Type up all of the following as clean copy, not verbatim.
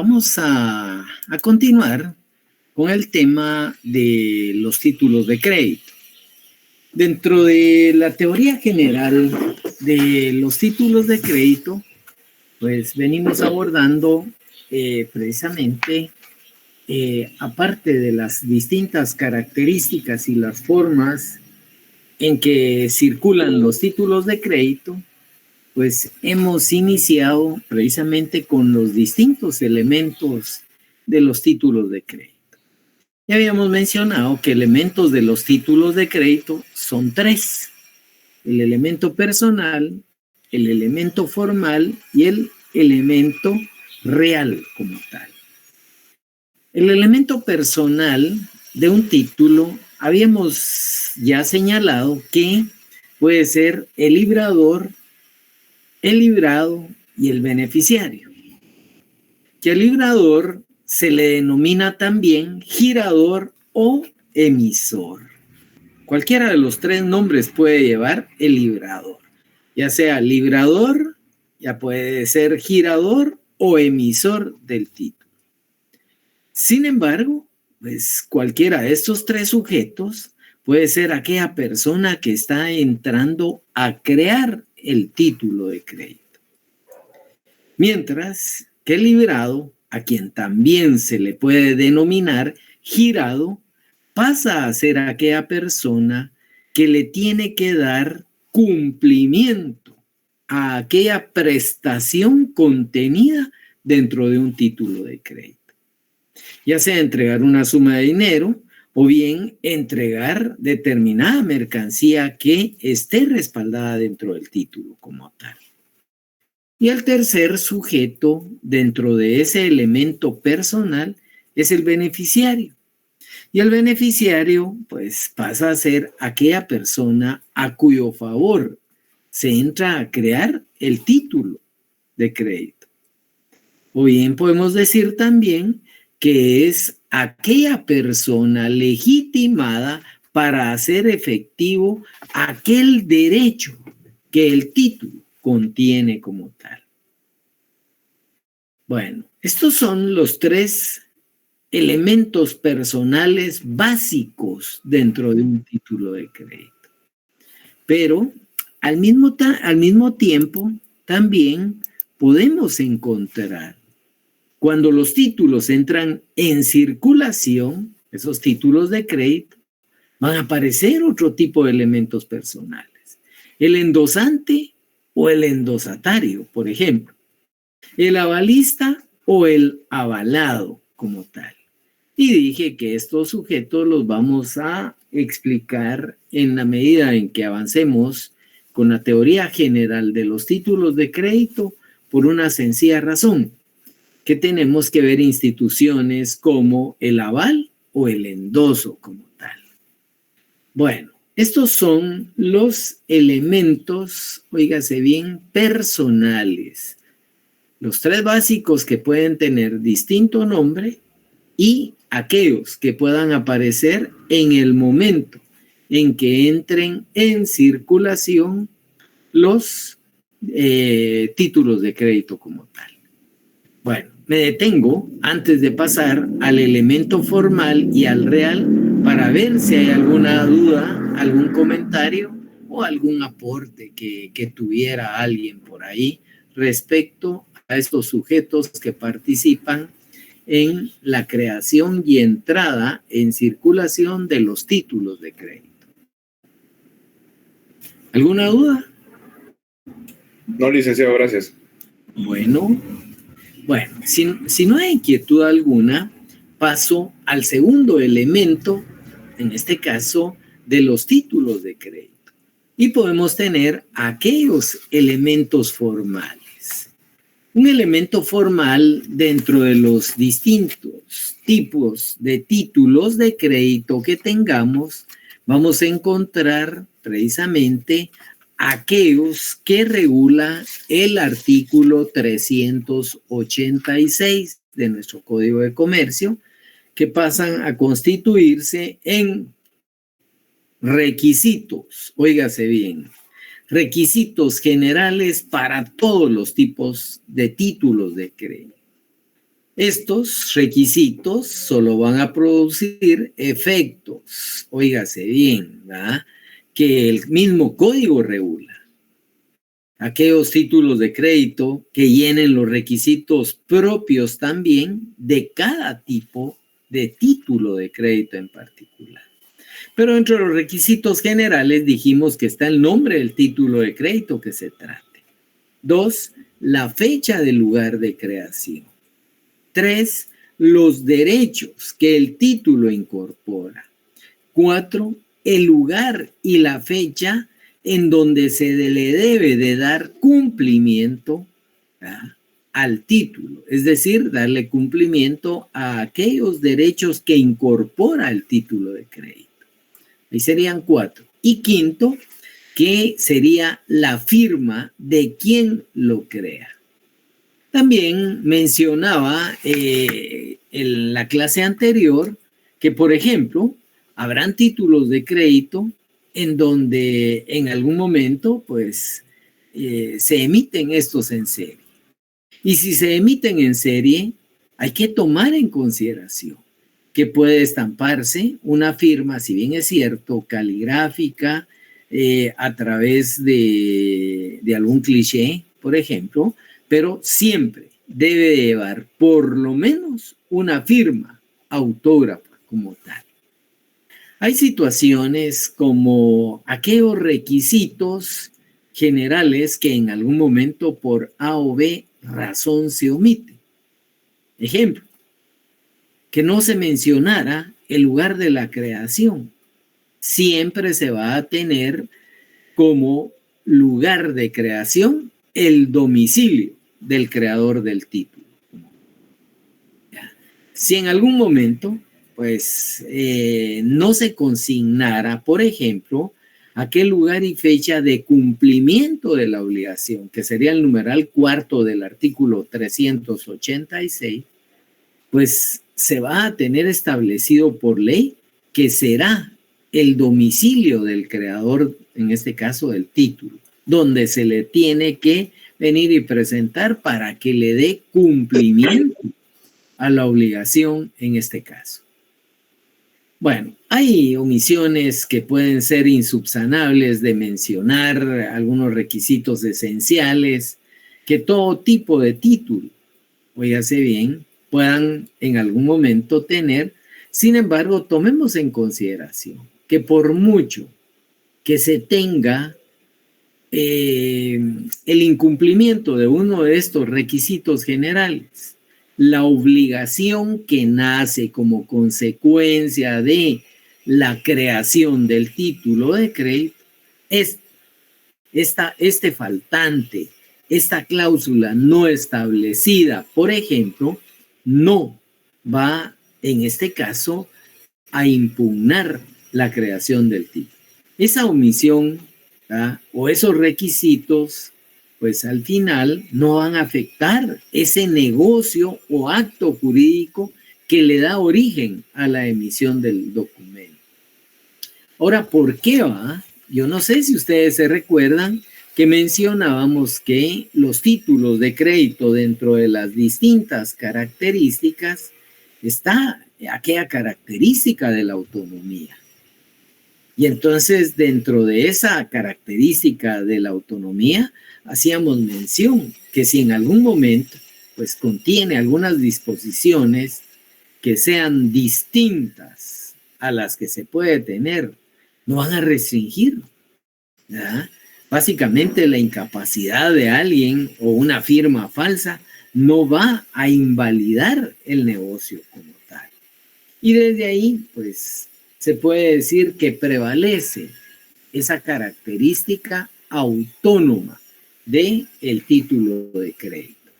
Vamos a continuar con el tema de los títulos de crédito. Dentro de la teoría general de los títulos de crédito, pues venimos abordando precisamente, aparte de las distintas características y las formas en que circulan los títulos de crédito, pues hemos iniciado precisamente con los distintos elementos de los títulos de crédito. Ya habíamos mencionado que elementos de los títulos de crédito son tres: el elemento personal, el elemento formal y el elemento real como tal. El elemento personal de un título habíamos ya señalado que puede ser el librador, el librado y el beneficiario. Que al librador se le denomina también girador o emisor. Cualquiera de los tres nombres puede llevar el librador. Ya sea librador, ya puede ser girador o emisor del título. Sin embargo, pues cualquiera de estos tres sujetos puede ser aquella persona que está entrando a crear el título de crédito. Mientras que el librado, a quien también se le puede denominar girado, pasa a ser aquella persona que le tiene que dar cumplimiento a aquella prestación contenida dentro de un título de crédito. Ya sea entregar una suma de dinero o bien entregar determinada mercancía que esté respaldada dentro del título como tal. Y el tercer sujeto dentro de ese elemento personal es el beneficiario. Y el beneficiario pues pasa a ser aquella persona a cuyo favor se entra a crear el título de crédito. O bien podemos decir también que es aquella persona legitimada para hacer efectivo aquel derecho que el título contiene como tal. Bueno, estos son los tres elementos personales básicos dentro de un título de crédito. Pero al mismo tiempo también podemos encontrar, cuando los títulos entran en circulación, esos títulos de crédito, van a aparecer otro tipo de elementos personales. El endosante o el endosatario, por ejemplo. El avalista o el avalado como tal. Y dije que estos sujetos los vamos a explicar en la medida en que avancemos con la teoría general de los títulos de crédito, por una sencilla razón, que tenemos que ver instituciones como el aval o el endoso como tal. Bueno, estos son los elementos, óigase bien, personales. Los tres básicos que pueden tener distinto nombre y aquellos que puedan aparecer en el momento en que entren en circulación los títulos de crédito como tal. Bueno, me detengo antes de pasar al elemento formal y al real para ver si hay alguna duda, algún comentario o algún aporte que tuviera alguien por ahí respecto a estos sujetos que participan en la creación y entrada en circulación de los títulos de crédito. ¿Alguna duda? No, licenciado, gracias. Bueno, si no hay inquietud alguna, paso al segundo elemento, en este caso, de los títulos de crédito. Y podemos tener aquellos elementos formales. Un elemento formal dentro de los distintos tipos de títulos de crédito que tengamos, vamos a encontrar precisamente aquellos que regula el artículo 386 de nuestro Código de Comercio, que pasan a constituirse en requisitos, óigase bien, requisitos generales para todos los tipos de títulos de crédito. Estos requisitos solo van a producir efectos, óigase bien, ¿verdad?, que el mismo código regula. Aquellos títulos de crédito que llenen los requisitos propios también de cada tipo de título de crédito en particular. Pero entre los requisitos generales dijimos que está el nombre del título de crédito que se trate. 2, la fecha del lugar de creación. 3, los derechos que el título incorpora. 4, el lugar y la fecha en donde se le debe de dar cumplimiento, ¿verdad?, al título, es decir, darle cumplimiento a aquellos derechos que incorpora el título de crédito. Ahí serían 4. Y 5, que sería la firma de quien lo crea. También mencionaba en la clase anterior que, por ejemplo, habrán títulos de crédito en donde en algún momento pues se emiten estos en serie. Y si se emiten en serie, hay que tomar en consideración que puede estamparse una firma, si bien es cierto, caligráfica, a través de algún cliché, por ejemplo, pero siempre debe llevar por lo menos una firma autógrafa como tal. Hay situaciones como aquellos requisitos generales que en algún momento por A o B razón se omiten. Ejemplo, que no se mencionara el lugar de la creación. Siempre se va a tener como lugar de creación el domicilio del creador del título. Si en algún momento pues no se consignara, por ejemplo, aquel lugar y fecha de cumplimiento de la obligación, que sería el numeral 4 del artículo 386, pues se va a tener establecido por ley que será el domicilio del creador, en este caso del título, donde se le tiene que venir y presentar para que le dé cumplimiento a la obligación en este caso. Bueno, hay omisiones que pueden ser insubsanables de mencionar algunos requisitos esenciales que todo tipo de título, óigase bien, puedan en algún momento tener. Sin embargo, tomemos en consideración que por mucho que se tenga el incumplimiento de uno de estos requisitos generales, la obligación que nace como consecuencia de la creación del título de crédito, este faltante, esta cláusula no establecida, por ejemplo, no va en este caso a impugnar la creación del título. Esa omisión, ¿verdad?, o esos requisitos, pues al final no van a afectar ese negocio o acto jurídico que le da origen a la emisión del documento. Ahora, ¿por qué va? Yo no sé si ustedes se recuerdan que mencionábamos que los títulos de crédito, dentro de las distintas características, está aquella característica de la autonomía. Y entonces, dentro de esa característica de la autonomía, hacíamos mención que si en algún momento pues contiene algunas disposiciones que sean distintas a las que se puede tener, no van a restringir, ¿verdad? Básicamente la incapacidad de alguien o una firma falsa no va a invalidar el negocio como tal. Y desde ahí pues se puede decir que prevalece esa característica autónoma del título de crédito.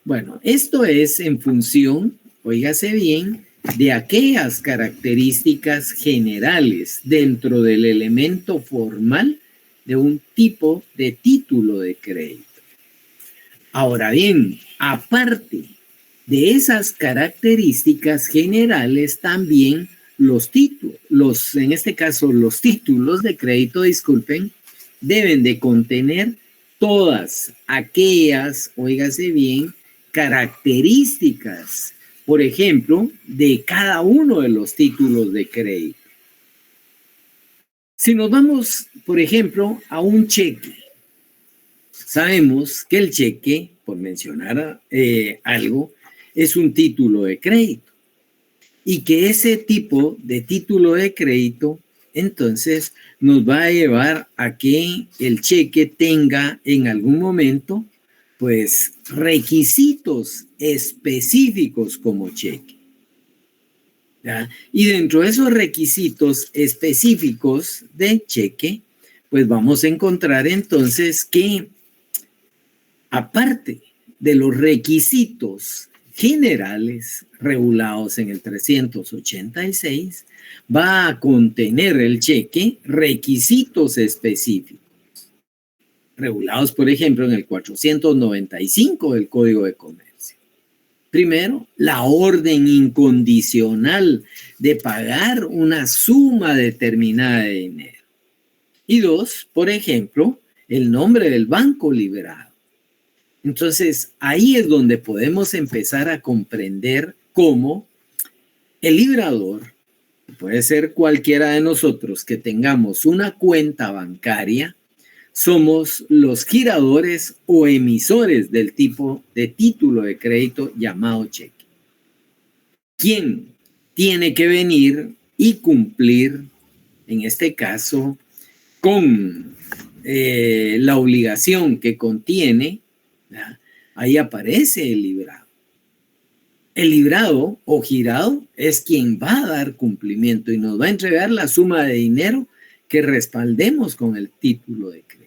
Bueno, esto es en función, óigase bien, de aquellas características generales dentro del elemento formal de un tipo de título de crédito. Ahora bien, aparte de esas características generales, también los títulos, en este caso los títulos de crédito, disculpen, deben de contener todas aquellas, óigase bien, características por ejemplo, de cada uno de los títulos de crédito. Si nos vamos, por ejemplo, a un cheque, sabemos que el cheque, por mencionar algo, es un título de crédito y que ese tipo de título de crédito entonces nos va a llevar a que el cheque tenga en algún momento pues requisitos específicos como cheque. ¿Ya? Y dentro de esos requisitos específicos de cheque, pues vamos a encontrar entonces que aparte de los requisitos generales regulados en el 386, va a contener el cheque requisitos específicos, regulados, por ejemplo, en el 495 del Código de Comercio. Primero, la orden incondicional de pagar una suma determinada de dinero. Y dos, por ejemplo, el nombre del banco liberado. Entonces, ahí es donde podemos empezar a comprender cómo el librador, puede ser cualquiera de nosotros que tengamos una cuenta bancaria, somos los giradores o emisores del tipo de título de crédito llamado cheque. ¿Quién tiene que venir y cumplir, en este caso, con la obligación que contiene? Ahí aparece el librado. El librado o girado es quien va a dar cumplimiento y nos va a entregar la suma de dinero que respaldemos con el título de crédito.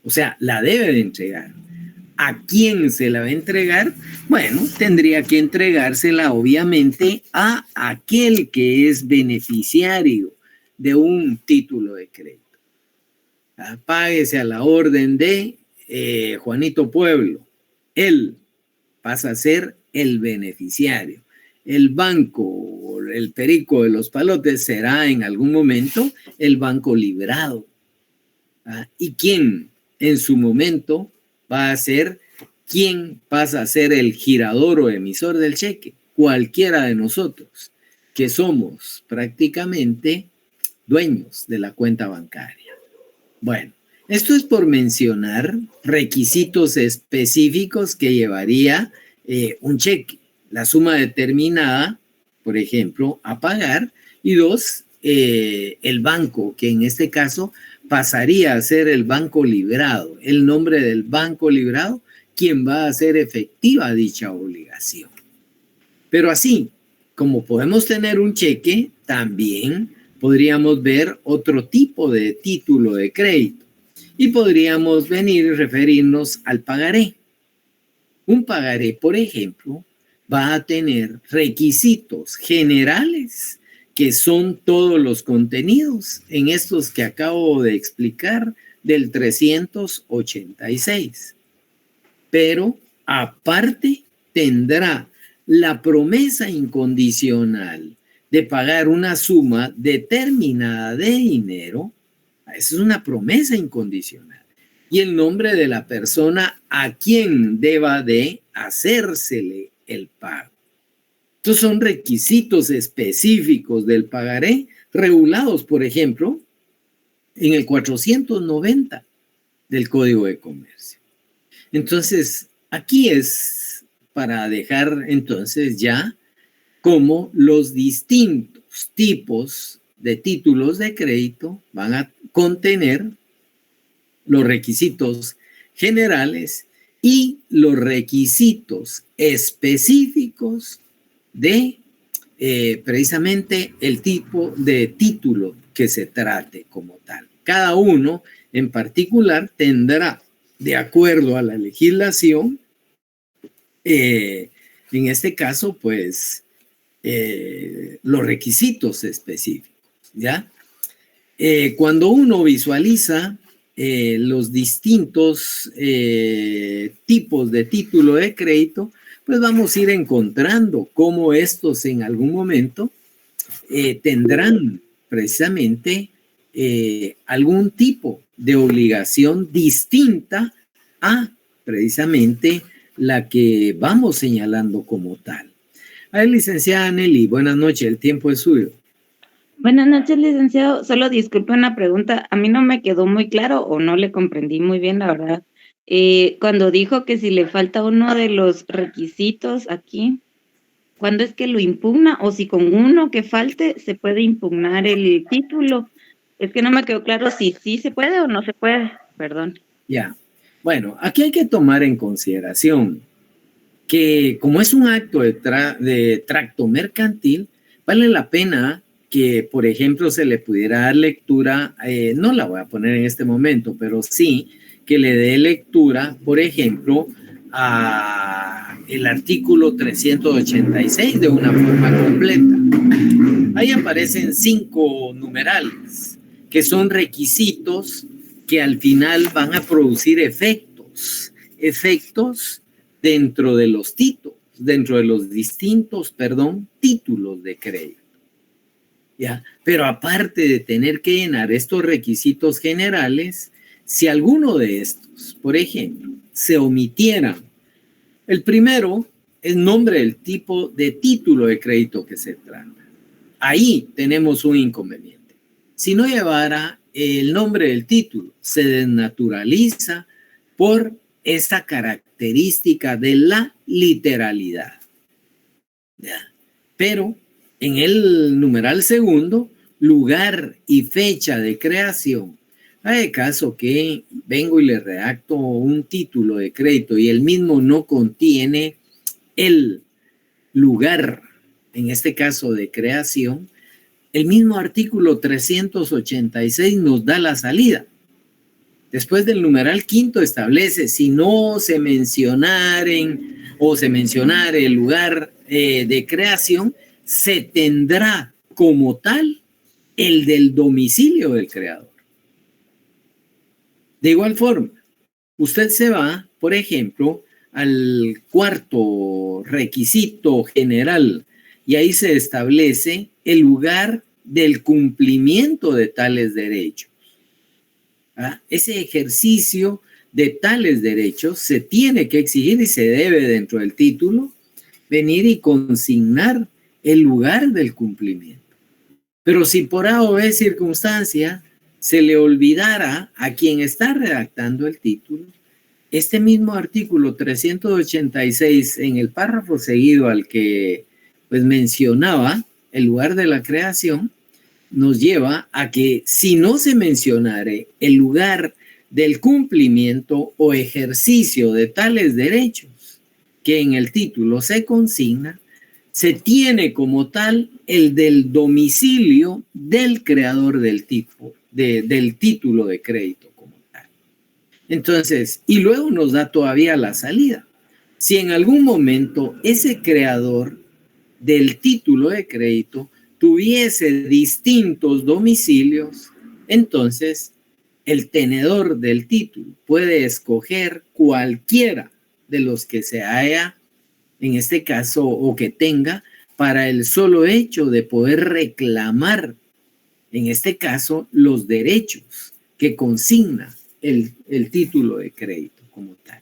O sea, la debe de entregar. ¿A quién se la va a entregar? Bueno, tendría que entregársela obviamente a aquel que es beneficiario de un título de crédito. Páguese a la orden de Juanito Pueblo. Él pasa a ser el beneficiario. El banco, el perico de los palotes será en algún momento el banco librado. ¿Y quién en su momento va a ser quien pasa a ser el girador o emisor del cheque? Cualquiera de nosotros que somos prácticamente dueños de la cuenta bancaria. Bueno, esto es por mencionar requisitos específicos que llevaría un cheque. La suma determinada, por ejemplo, a pagar, y dos, el banco, que en este caso pasaría a ser el banco librado, el nombre del banco librado, quien va a hacer efectiva dicha obligación. Pero así, como podemos tener un cheque, también podríamos ver otro tipo de título de crédito y podríamos venir y referirnos al pagaré. Un pagaré, por ejemplo, va a tener requisitos generales que son todos los contenidos en estos que acabo de explicar del 386. Pero aparte tendrá la promesa incondicional de pagar una suma determinada de dinero. Esa es una promesa incondicional. Y el nombre de la persona a quien deba de hacérsele el pago. Estos son requisitos específicos del pagaré regulados, por ejemplo, en el 490 del Código de Comercio. Entonces, aquí es para dejar entonces ya cómo los distintos tipos de títulos de crédito van a contener los requisitos generales y los requisitos específicos de precisamente el tipo de título que se trate como tal. Cada uno en particular tendrá, de acuerdo a la legislación, en este caso, pues, los requisitos específicos, ¿ya? Cuando uno visualiza los distintos tipos de título de crédito, pues vamos a ir encontrando cómo estos en algún momento tendrán precisamente algún tipo de obligación distinta a precisamente la que vamos señalando como tal. Ay, licenciada Nelly, buenas noches, el tiempo es suyo. Buenas noches, licenciado. Solo disculpe una pregunta. A mí no me quedó muy claro o no le comprendí muy bien, la verdad. Cuando dijo que si le falta uno de los requisitos aquí, ¿cuándo es que lo impugna? O si con uno que falte se puede impugnar el título. Es que no me quedó claro si sí se puede o no se puede. Perdón. Ya. Bueno, aquí hay que tomar en consideración que como es un acto de tracto mercantil, vale la pena que, por ejemplo, se le pudiera dar lectura, no la voy a poner en este momento, pero sí que le dé lectura, por ejemplo, a el artículo 386 de una forma completa. Ahí aparecen 5 numerales, que son requisitos que al final van a producir efectos dentro de los títulos, dentro de los distintos, títulos de crédito. ¿Ya? Pero aparte de tener que llenar estos requisitos generales, si alguno de estos, por ejemplo, se omitieran, el primero es nombre del tipo de título de crédito que se trata. Ahí tenemos un inconveniente. Si no llevara el nombre del título, se desnaturaliza por esta característica de la literalidad. ¿Ya? Pero en el numeral segundo, lugar y fecha de creación. Hay caso que vengo y le redacto un título de crédito y el mismo no contiene el lugar, en este caso de creación, el mismo artículo 386 nos da la salida. Después del numeral quinto establece, si no se mencionaren o se mencionara el lugar de creación, se tendrá como tal el del domicilio del creador. De igual forma, usted se va, por ejemplo, al cuarto requisito general y ahí se establece el lugar del cumplimiento de tales derechos. ¿Ah? Ese ejercicio de tales derechos se tiene que exigir y se debe dentro del título venir y consignar el lugar del cumplimiento. Pero si por A o B circunstancia se le olvidara a quien está redactando el título, este mismo artículo 386 en el párrafo seguido al que pues mencionaba el lugar de la creación, nos lleva a que si no se mencionare el lugar del cumplimiento o ejercicio de tales derechos que en el título se consigna, se tiene como tal el del domicilio del creador del título de crédito como tal. Entonces, y luego nos da todavía la salida. Si en algún momento ese creador del título de crédito tuviese distintos domicilios, entonces el tenedor del título puede escoger cualquiera de los que se haya, en este caso, o que tenga, para el solo hecho de poder reclamar, en este caso, los derechos que consigna el título de crédito como tal.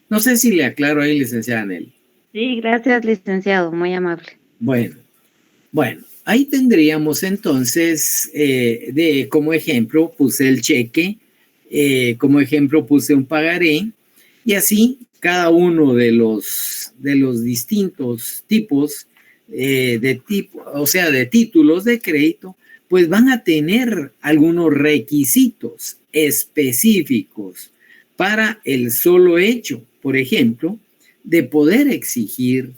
No sé si le aclaro ahí, licenciada Nelly. Sí, gracias, licenciado, muy amable. Bueno, ahí tendríamos entonces, como ejemplo, puse el cheque, como ejemplo puse un pagaré, y así cada uno de los distintos tipos de títulos de crédito, pues van a tener algunos requisitos específicos para el solo hecho, por ejemplo, de poder exigir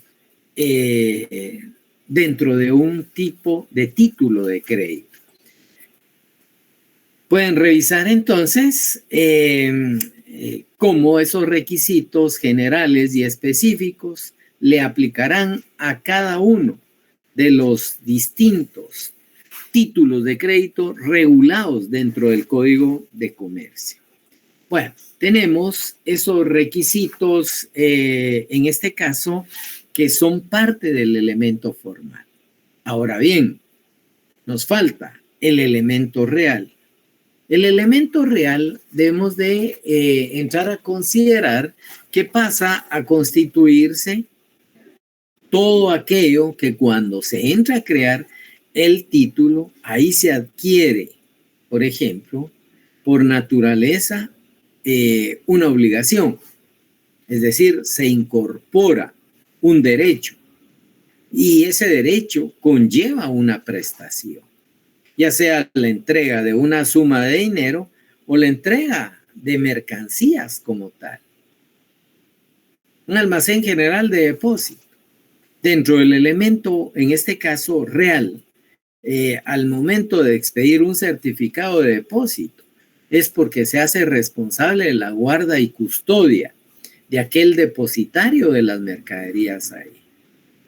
dentro de un tipo de título de crédito. Pueden revisar entonces cómo esos requisitos generales y específicos le aplicarán a cada uno de los distintos títulos de crédito regulados dentro del Código de Comercio. Bueno, tenemos esos requisitos, en este caso, que son parte del elemento formal. Ahora bien, nos falta el elemento real. El elemento real debemos de entrar a considerar que pasa a constituirse todo aquello que cuando se entra a crear el título, ahí se adquiere, por ejemplo, por naturaleza, una obligación. Es decir, se incorpora un derecho y ese derecho conlleva una prestación, ya sea la entrega de una suma de dinero o la entrega de mercancías como tal. Un almacén general de depósito. Dentro del elemento, en este caso real, al momento de expedir un certificado de depósito, es porque se hace responsable de la guarda y custodia de aquel depositario de las mercaderías ahí.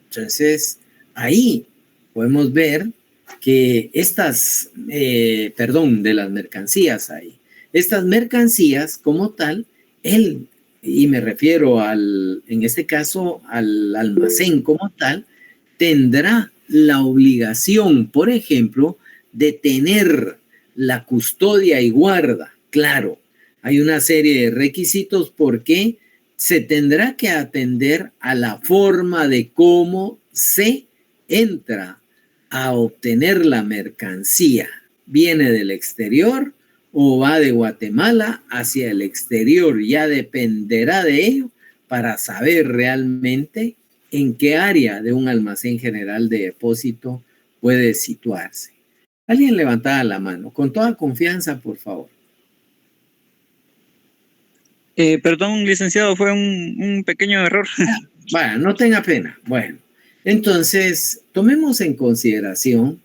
Entonces, ahí podemos ver que de las mercancías ahí. Estas mercancías como tal, y me refiero en este caso al almacén como tal, tendrá la obligación, por ejemplo, de tener la custodia y guarda. Claro, hay una serie de requisitos porque se tendrá que atender a la forma de cómo se entra a obtener la mercancía. ¿Viene del exterior o va de Guatemala hacia el exterior? Ya dependerá de ello para saber realmente en qué área de un almacén general de depósito puede situarse. Alguien levantaba la mano. Con toda confianza, por favor. Perdón, licenciado, fue un pequeño error. Bueno, no tenga pena. Bueno, entonces, tomemos en consideración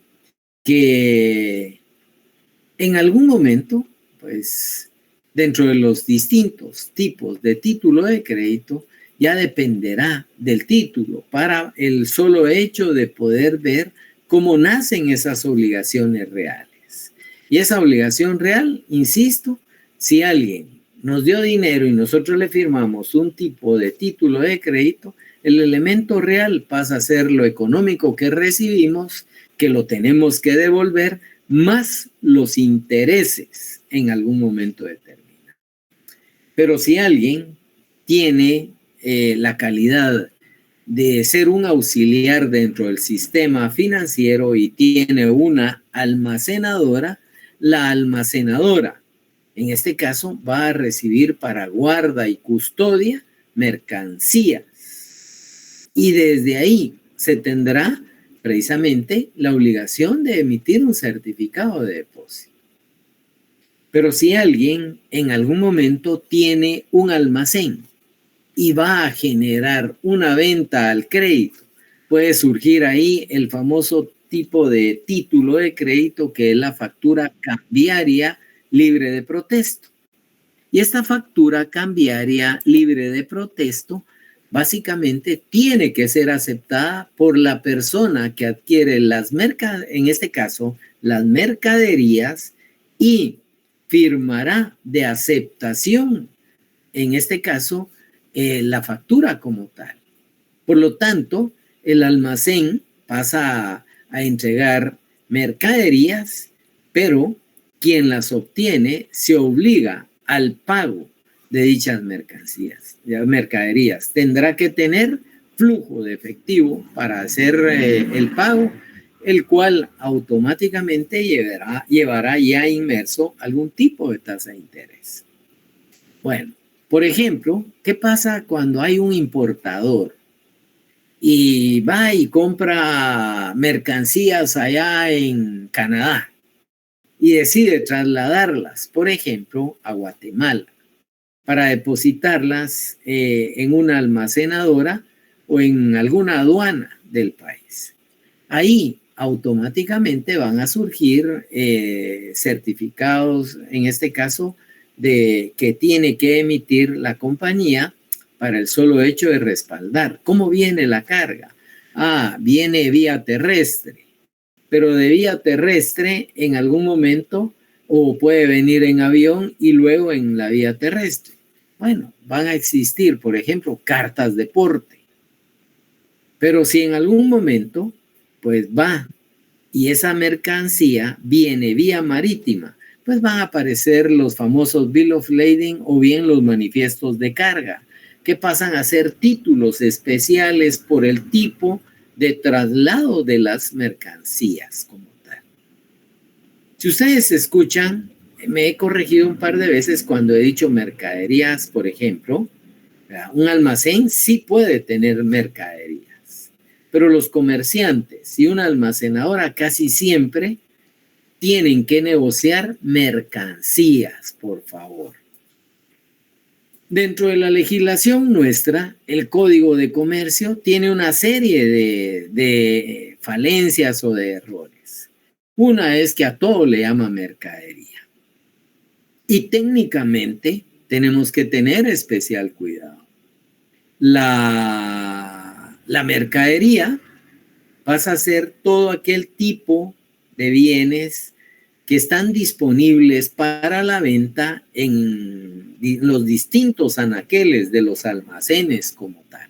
que en algún momento, pues, dentro de los distintos tipos de título de crédito, ya dependerá del título para el solo hecho de poder ver cómo nacen esas obligaciones reales. Y esa obligación real, insisto, si alguien nos dio dinero y nosotros le firmamos un tipo de título de crédito, el elemento real pasa a ser lo económico que recibimos, que lo tenemos que devolver, más los intereses en algún momento determinado. Pero si alguien tiene la calidad de ser un auxiliar dentro del sistema financiero y tiene una almacenadora, la almacenadora, en este caso, va a recibir para guarda y custodia mercancías. Y desde ahí se tendrá precisamente la obligación de emitir un certificado de depósito. Pero si alguien en algún momento tiene un almacén y va a generar una venta al crédito, puede surgir ahí el famoso tipo de título de crédito que es la factura cambiaria libre de protesto. Y esta factura cambiaria libre de protesto básicamente tiene que ser aceptada por la persona que adquiere en este caso, las mercaderías y firmará de aceptación, en este caso, la factura como tal. Por lo tanto, el almacén pasa a entregar mercaderías, pero quien las obtiene se obliga al pago de dichas mercaderías. Tendrá que tener flujo de efectivo para hacer el pago, el cual automáticamente llevará ya inmerso algún tipo de tasa de interés. Bueno, por ejemplo, ¿qué pasa cuando hay un importador y va y compra mercancías allá en Canadá y decide trasladarlas, por ejemplo, a Guatemala para depositarlas en una almacenadora o en alguna aduana del país? Ahí automáticamente van a surgir certificados, en este caso, que tiene que emitir la compañía para el solo hecho de respaldar. ¿Cómo viene la carga? Viene vía terrestre, pero de vía terrestre en algún momento o puede venir en avión y luego en la vía terrestre. Bueno, van a existir, por ejemplo, cartas de porte. Pero si en algún momento, pues va y esa mercancía viene vía marítima, pues van a aparecer los famosos bill of lading o bien los manifiestos de carga, que pasan a ser títulos especiales por el tipo de traslado de las mercancías como tal. Si ustedes escuchan, me he corregido un par de veces cuando he dicho mercaderías, por ejemplo. Un almacén sí puede tener mercaderías, pero los comerciantes y una almacenadora casi siempre tienen que negociar mercancías, por favor. Dentro de la legislación nuestra, el Código de Comercio tiene una serie de falencias o de errores. Una es que a todo le llama mercadería. Y técnicamente tenemos que tener especial cuidado. La mercadería pasa a ser todo aquel tipo de bienes que están disponibles para la venta en los distintos anaqueles de los almacenes como tal.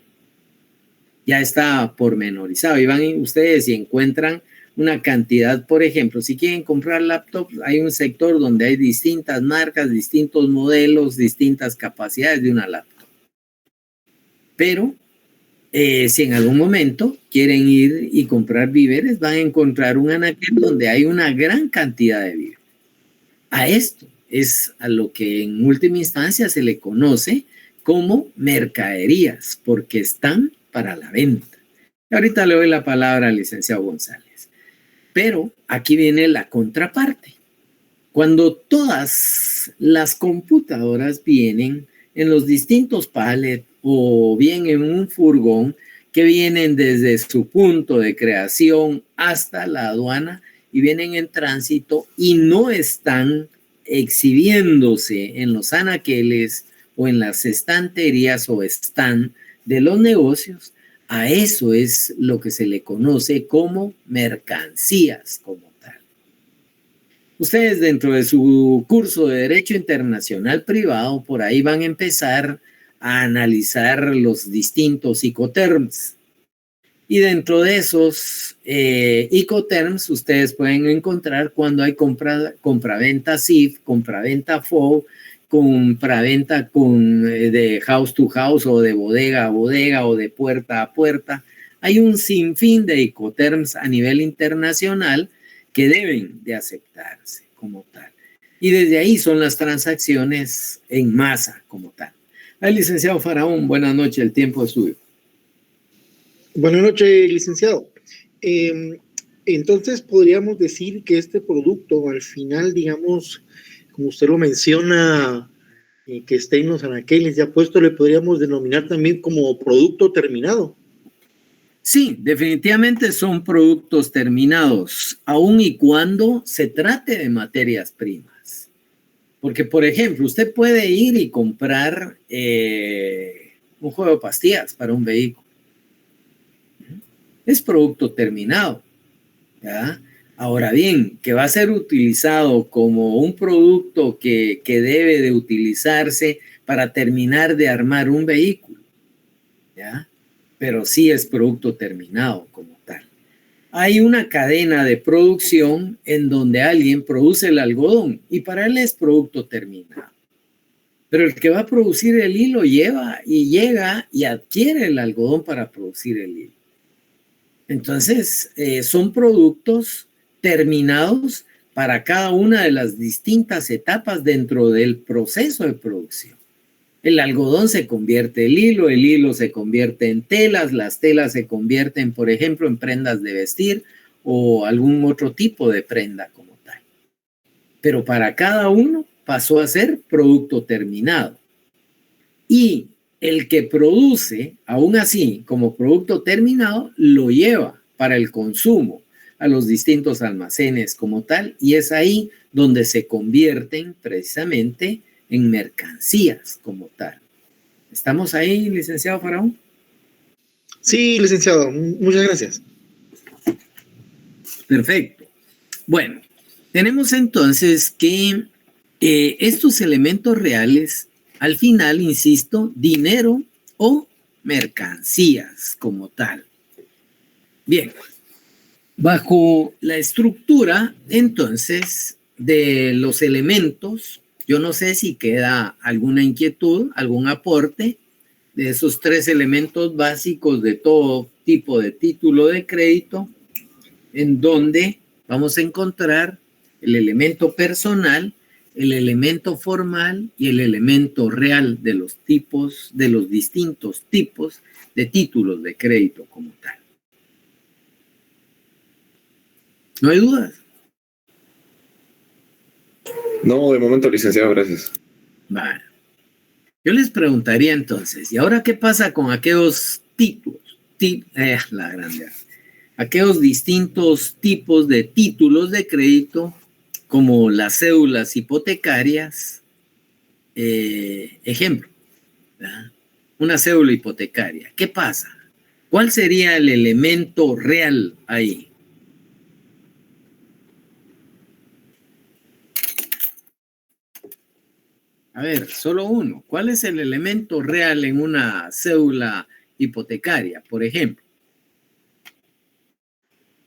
Ya está pormenorizado. Y van ustedes y encuentran una cantidad, por ejemplo, si quieren comprar laptops, hay un sector donde hay distintas marcas, distintos modelos, distintas capacidades de una laptop. Pero si en algún momento quieren ir y comprar víveres, van a encontrar un anaquel donde hay una gran cantidad de víveres. A esto es a lo que en última instancia se le conoce como mercaderías, porque están para la venta. Y ahorita le doy la palabra al licenciado González. Pero aquí viene la contraparte. Cuando todas las computadoras vienen en los distintos pallets o bien en un furgón que vienen desde su punto de creación hasta la aduana y vienen en tránsito y no están exhibiéndose en los anaqueles o en las estanterías o stand de los negocios, a eso es lo que se le conoce como mercancías como tal. Ustedes dentro de su curso de Derecho Internacional Privado, por ahí van a empezar a analizar los distintos Incoterms. Y dentro de esos Incoterms, ustedes pueden encontrar cuando hay compraventa CIF, compraventa FOB, compraventa de house to house o de bodega a bodega o de puerta a puerta. Hay un sinfín de Incoterms a nivel internacional que deben de aceptarse como tal. Y desde ahí son las transacciones en masa como tal. Al licenciado Faraón, buenas noches, el tiempo es suyo. Buenas noches, licenciado. Entonces, podríamos decir que este producto, al final, digamos, como usted lo menciona, que esté en los anaqueles ya puesto, le podríamos denominar también como producto terminado. Sí, definitivamente son productos terminados, aun y cuando se trate de materias primas. Porque, por ejemplo, usted puede ir y comprar un juego de pastillas para un vehículo. Es producto terminado, ¿ya? Ahora bien, que va a ser utilizado como un producto que debe de utilizarse para terminar de armar un vehículo, ¿ya? Pero sí es producto terminado como tal. Hay una cadena de producción en donde alguien produce el algodón y para él es producto terminado. Pero el que va a producir el hilo llega y adquiere el algodón para producir el hilo. Entonces, son productos terminados para cada una de las distintas etapas dentro del proceso de producción. El algodón se convierte en hilo, el hilo se convierte en telas, las telas se convierten, por ejemplo, en prendas de vestir o algún otro tipo de prenda como tal. Pero para cada uno pasó a ser producto terminado. Y el que produce, aún así, como producto terminado, lo lleva para el consumo a los distintos almacenes como tal, y es ahí donde se convierten precisamente en mercancías como tal. ¿Estamos ahí, licenciado Faraón? Sí, licenciado, muchas gracias. Perfecto. Bueno, tenemos entonces que estos elementos reales, al final, insisto, dinero o mercancías como tal. Bien, bajo la estructura, entonces, de los elementos, yo no sé si queda alguna inquietud, algún aporte de esos tres elementos básicos de todo tipo de título de crédito, en donde vamos a encontrar el elemento personal, el elemento formal y el elemento real de los tipos, de los distintos tipos de títulos de crédito como tal. ¿No hay dudas? No, de momento, licenciado, gracias. Vale. Yo les preguntaría entonces, ¿y ahora qué pasa con aquellos títulos? Aquellos distintos tipos de títulos de crédito, como las cédulas hipotecarias. Ejemplo, ¿verdad? Una cédula hipotecaria. ¿Qué pasa? ¿Cuál sería el elemento real ahí? A ver, solo uno. ¿Cuál es el elemento real en una cédula hipotecaria, por ejemplo?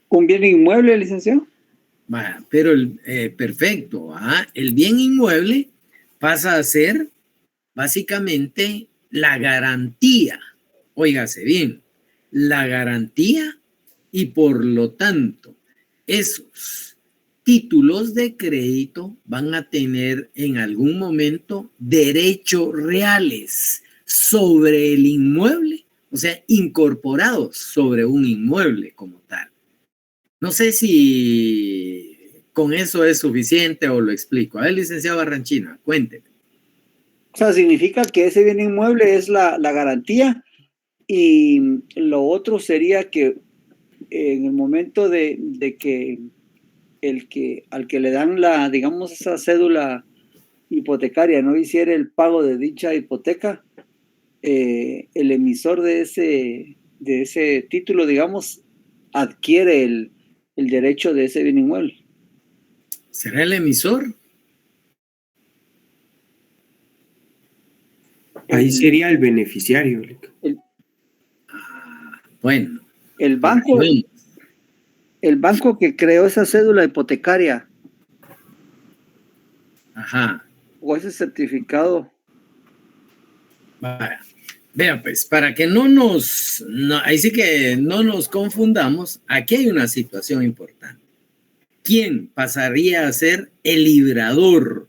¿Un bien inmueble, licenciado? Bueno, pero perfecto. El bien inmueble pasa a ser básicamente la garantía. Óigase bien, la garantía, y por lo tanto, esos títulos de crédito van a tener en algún momento derechos reales sobre el inmueble, o sea, incorporados sobre un inmueble como tal. No sé si con eso es suficiente o lo explico. A ver, licenciado Barranchina, cuénteme. O sea, significa que ese bien inmueble es la garantía, y lo otro sería que en el momento de que al que le dan digamos, esa cédula hipotecaria no hiciera el pago de dicha hipoteca, el emisor de ese título, digamos, adquiere el derecho de ese bien inmueble. ¿Será el emisor? Ahí sería el beneficiario. Bueno. El banco que creó esa cédula hipotecaria. Ajá. O ese certificado. Vea, pues, para que ahí sí que no nos confundamos, aquí hay una situación importante. ¿Quién pasaría a ser el librador?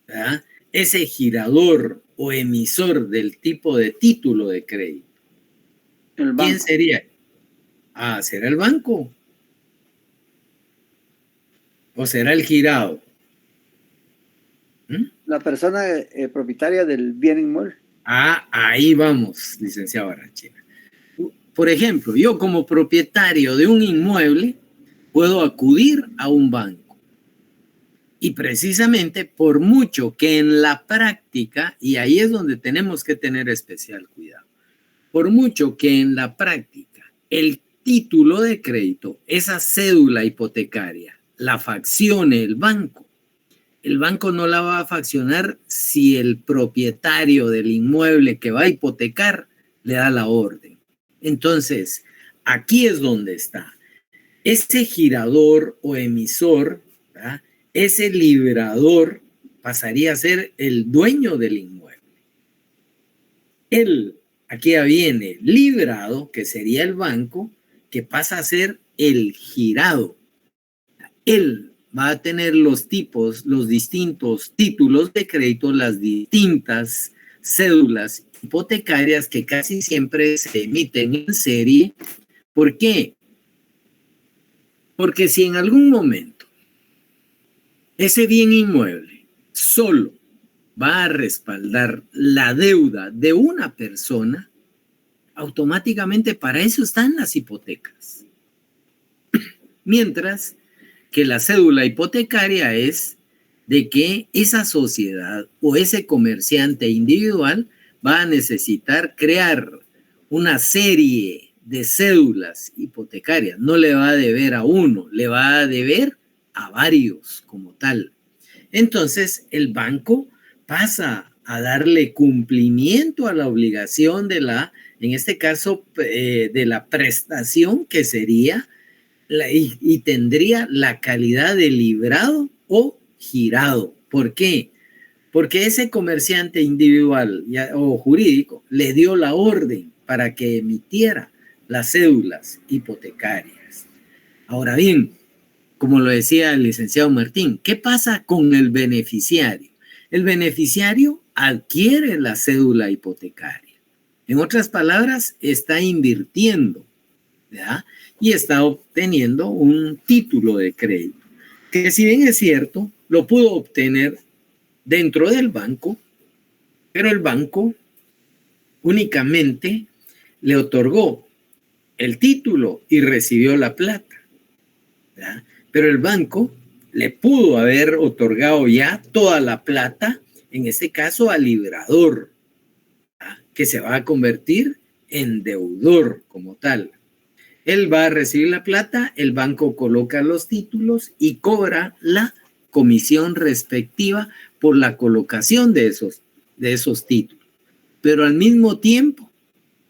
¿Verdad? Ese girador o emisor del tipo de título de crédito. ¿Quién sería? ¿Será el banco? ¿O será el girado? La persona propietaria del bien inmueble. Ahí vamos, licenciado Barranchina. Por ejemplo, yo como propietario de un inmueble puedo acudir a un banco. Y precisamente por mucho que en la práctica, y ahí es donde tenemos que tener especial cuidado, por mucho que en la práctica el título de crédito, esa cédula hipotecaria, la faccione el banco no la va a faccionar si el propietario del inmueble que va a hipotecar le da la orden. Entonces, aquí es donde está. Ese girador o emisor, ¿verdad? Ese librador pasaría a ser el dueño del inmueble. Aquí ya viene librado, que sería el banco, que pasa a ser el girado. Él va a tener los distintos títulos de crédito, las distintas cédulas hipotecarias que casi siempre se emiten en serie. ¿Por qué? Porque si en algún momento ese bien inmueble solo va a respaldar la deuda de una persona, automáticamente para eso están las hipotecas. Mientras que la cédula hipotecaria es de que esa sociedad o ese comerciante individual va a necesitar crear una serie de cédulas hipotecarias. No le va a deber a uno, le va a deber a varios como tal. Entonces, el banco pasa a darle cumplimiento a la obligación en este caso, de la prestación que sería y tendría la calidad de librado o girado. ¿Por qué? porque ese comerciante individual o jurídico le dio la orden para que emitiera las cédulas hipotecarias. Ahora bien, como lo decía el licenciado Martín, ¿qué pasa con el beneficiario? El beneficiario adquiere la cédula hipotecaria. En otras palabras, está invirtiendo, ¿verdad? Y está obteniendo un título de crédito, que si bien es cierto, lo pudo obtener dentro del banco, pero el banco únicamente le otorgó el título y recibió la plata, ¿verdad? Pero el banco le pudo haber otorgado ya toda la plata, en este caso al librador, ¿verdad? Que se va a convertir en deudor como tal. Él va a recibir la plata, el banco coloca los títulos y cobra la comisión respectiva por la colocación de esos títulos. Pero al mismo tiempo,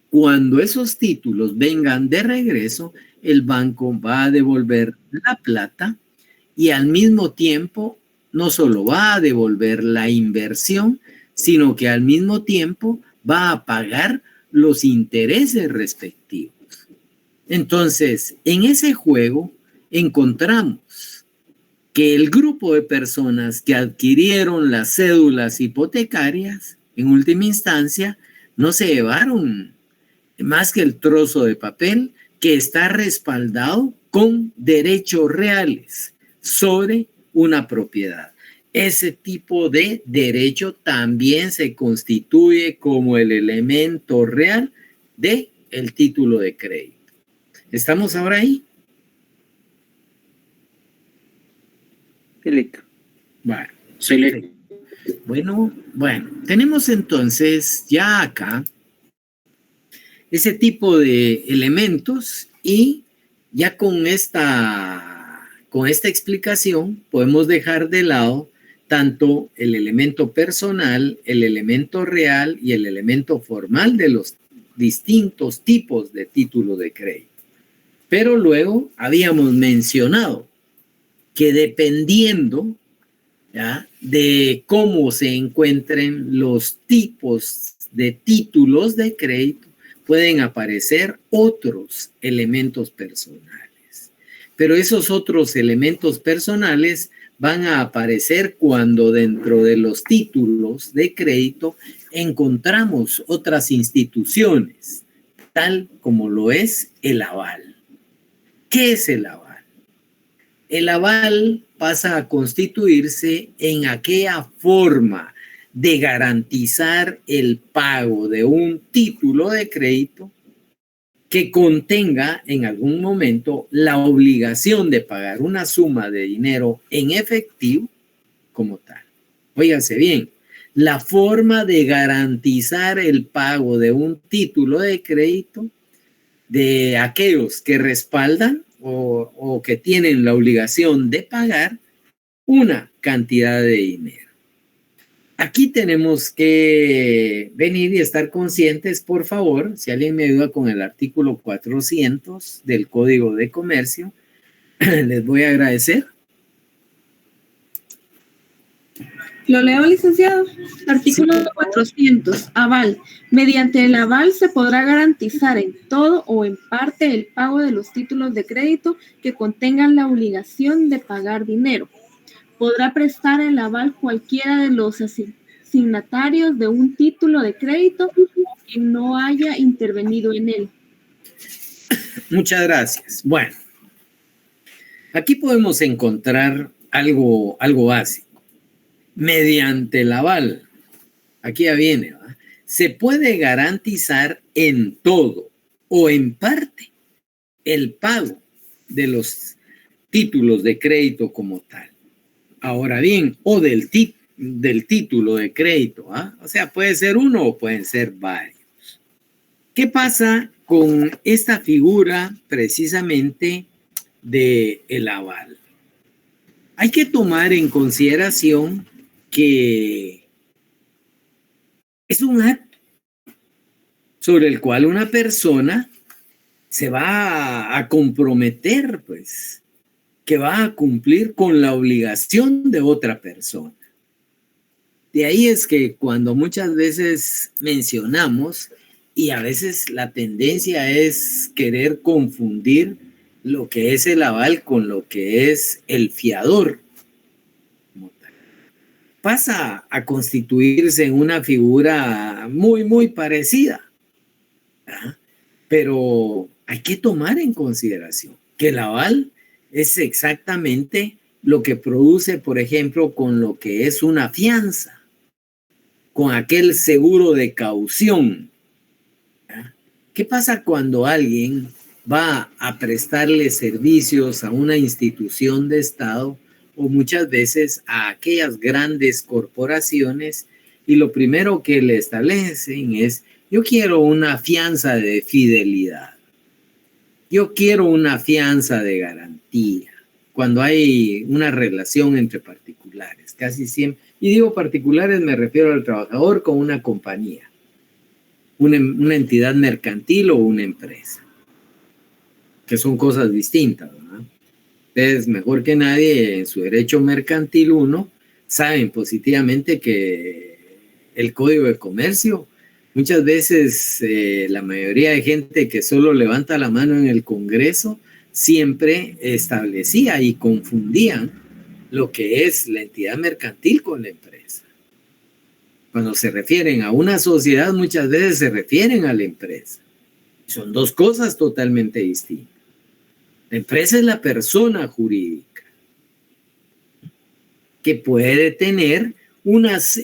cuando esos títulos vengan de regreso, el banco va a devolver la plata y al mismo tiempo no solo va a devolver la inversión, sino que al mismo tiempo va a pagar los intereses respectivos. Entonces, en ese juego encontramos que el grupo de personas que adquirieron las cédulas hipotecarias, en última instancia, no se llevaron más que el trozo de papel que está respaldado con derechos reales sobre una propiedad. Ese tipo de derecho también se constituye como el elemento real del título de crédito. ¿Estamos ahora ahí? Felipe. Bueno, bueno, tenemos entonces ya acá ese tipo de elementos y ya con esta explicación podemos dejar de lado tanto el elemento personal, el elemento real y el elemento formal de los distintos tipos de título de crédito. Pero luego habíamos mencionado que dependiendo, ¿ya?, de cómo se encuentren los tipos de títulos de crédito, pueden aparecer otros elementos personales. Pero esos otros elementos personales van a aparecer cuando dentro de los títulos de crédito encontramos otras instituciones, tal como lo es el aval. ¿Qué es el aval? El aval pasa a constituirse en aquella forma de garantizar el pago de un título de crédito que contenga en algún momento la obligación de pagar una suma de dinero en efectivo como tal. Óiganse bien, la forma de garantizar el pago de un título de crédito de aquellos que respaldan o que tienen la obligación de pagar una cantidad de dinero. Aquí tenemos que venir y estar conscientes, por favor, si alguien me ayuda con el artículo 400 del Código de Comercio, les voy a agradecer. Lo leo, licenciado. Artículo 400. Aval. Mediante el aval se podrá garantizar en todo o en parte el pago de los títulos de crédito que contengan la obligación de pagar dinero. Podrá prestar el aval cualquiera de los asignatarios de un título de crédito que no haya intervenido en él. Muchas gracias. Bueno, aquí podemos encontrar algo básico. Mediante el aval, aquí ya viene, ¿va?, se puede garantizar en todo o en parte el pago de los títulos de crédito como tal. Ahora bien, o del título de crédito, ¿ah? O sea, puede ser uno o pueden ser varios. ¿Qué pasa con esta figura precisamente del aval? Hay que tomar en consideración que es un acto sobre el cual una persona se va a comprometer, pues, que va a cumplir con la obligación de otra persona. De ahí es que cuando muchas veces mencionamos, y a veces la tendencia es querer confundir lo que es el aval con lo que es el fiador, pasa a constituirse en una figura muy, muy parecida, ¿verdad? Pero hay que tomar en consideración que el aval es exactamente lo que produce, por ejemplo, con lo que es una fianza, con aquel seguro de caución. ¿Verdad? ¿Qué pasa cuando alguien va a prestarle servicios a una institución de Estado o muchas veces a aquellas grandes corporaciones y lo primero que le establecen es: yo quiero una fianza de fidelidad, yo quiero una fianza de garantía? Cuando hay una relación entre particulares, casi siempre, y digo particulares, me refiero al trabajador con una compañía, una entidad mercantil o una empresa, que son cosas distintas, ¿verdad? Ustedes, mejor que nadie, en su derecho mercantil 1, saben positivamente que el Código de Comercio, muchas veces la mayoría de gente que solo levanta la mano en el Congreso, siempre establecía y confundían lo que es la entidad mercantil con la empresa. Cuando se refieren a una sociedad, muchas veces se refieren a la empresa. Son dos cosas totalmente distintas. La empresa es la persona jurídica que puede tener unas,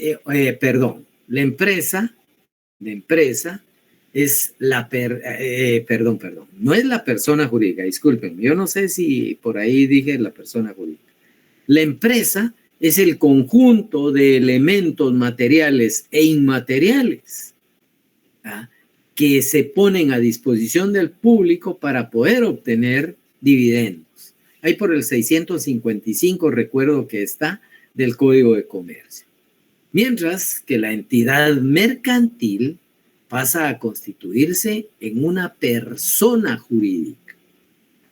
la empresa es no es la persona jurídica, disculpen, yo no sé si por ahí dije la persona jurídica. La empresa es el conjunto de elementos materiales e inmateriales, ¿ah?, que se ponen a disposición del público para poder obtener dividendos. Ahí por el 655 recuerdo que está del Código de Comercio. Mientras que la entidad mercantil pasa a constituirse en una persona jurídica.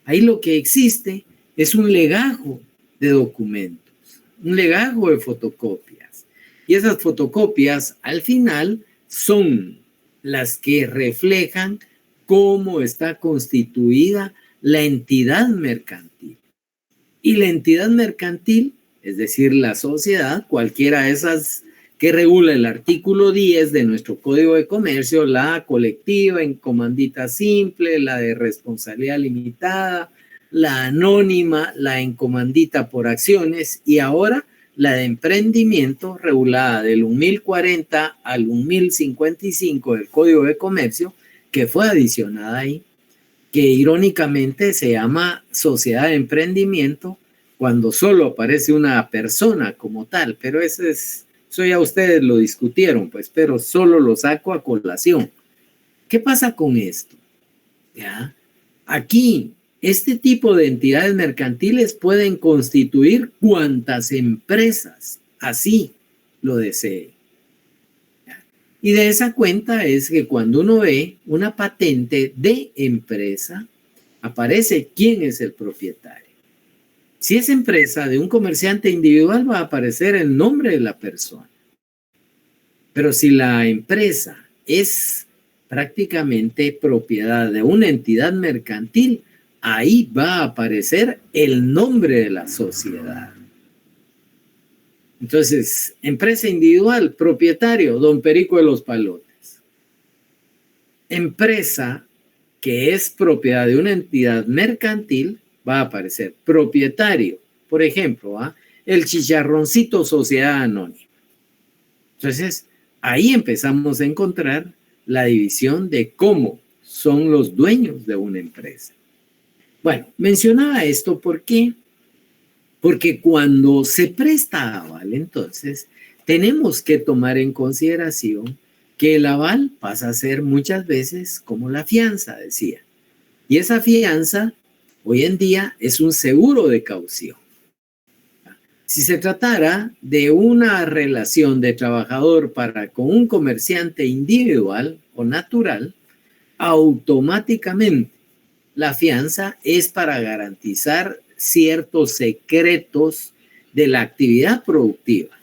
Ahí lo que existe es un legajo de documentos, un legajo de fotocopias. Y esas fotocopias al final son las que reflejan cómo está constituida la entidad mercantil. Y la entidad mercantil, es decir, la sociedad, cualquiera de esas que regula el artículo 10 de nuestro Código de Comercio, la colectiva en comandita simple, la de responsabilidad limitada, la anónima, la en comandita por acciones y ahora la de emprendimiento regulada del 1040 al 1055 del Código de Comercio, que fue adicionada ahí, que irónicamente se llama sociedad de emprendimiento cuando solo aparece una persona como tal, pero eso ya ustedes lo discutieron, pues, pero solo lo saco a colación. ¿Qué pasa con esto? ¿Ya? Aquí, este tipo de entidades mercantiles pueden constituir cuantas empresas así lo desee. ¿Ya? Y de esa cuenta es que cuando uno ve una patente de empresa, aparece quién es el propietario. Si es empresa de un comerciante individual, va a aparecer el nombre de la persona. Pero si la empresa es prácticamente propiedad de una entidad mercantil, ahí va a aparecer el nombre de la sociedad. Entonces, empresa individual, propietario, don Perico de los Palotes. Empresa que es propiedad de una entidad mercantil, va a aparecer propietario, por ejemplo, el Chicharroncito Sociedad Anónima. Entonces, ahí empezamos a encontrar la división de cómo son los dueños de una empresa. Bueno, mencionaba esto porque cuando se presta aval, entonces, tenemos que tomar en consideración que el aval pasa a ser muchas veces como la fianza, decía. Y esa fianza hoy en día es un seguro de caución. Si se tratara de una relación de trabajador con un comerciante individual o natural, automáticamente la fianza es para garantizar ciertos secretos de la actividad productiva.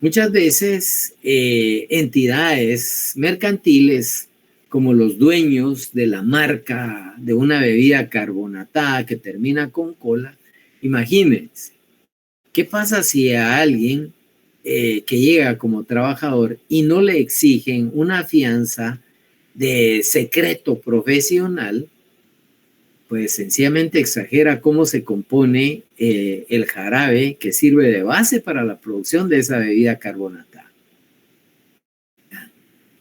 Muchas veces entidades mercantiles como los dueños de la marca de una bebida carbonatada que termina con cola, imagínense, ¿qué pasa si a alguien que llega como trabajador y no le exigen una fianza de secreto profesional? Pues sencillamente exagera cómo se compone el jarabe que sirve de base para la producción de esa bebida carbonatada.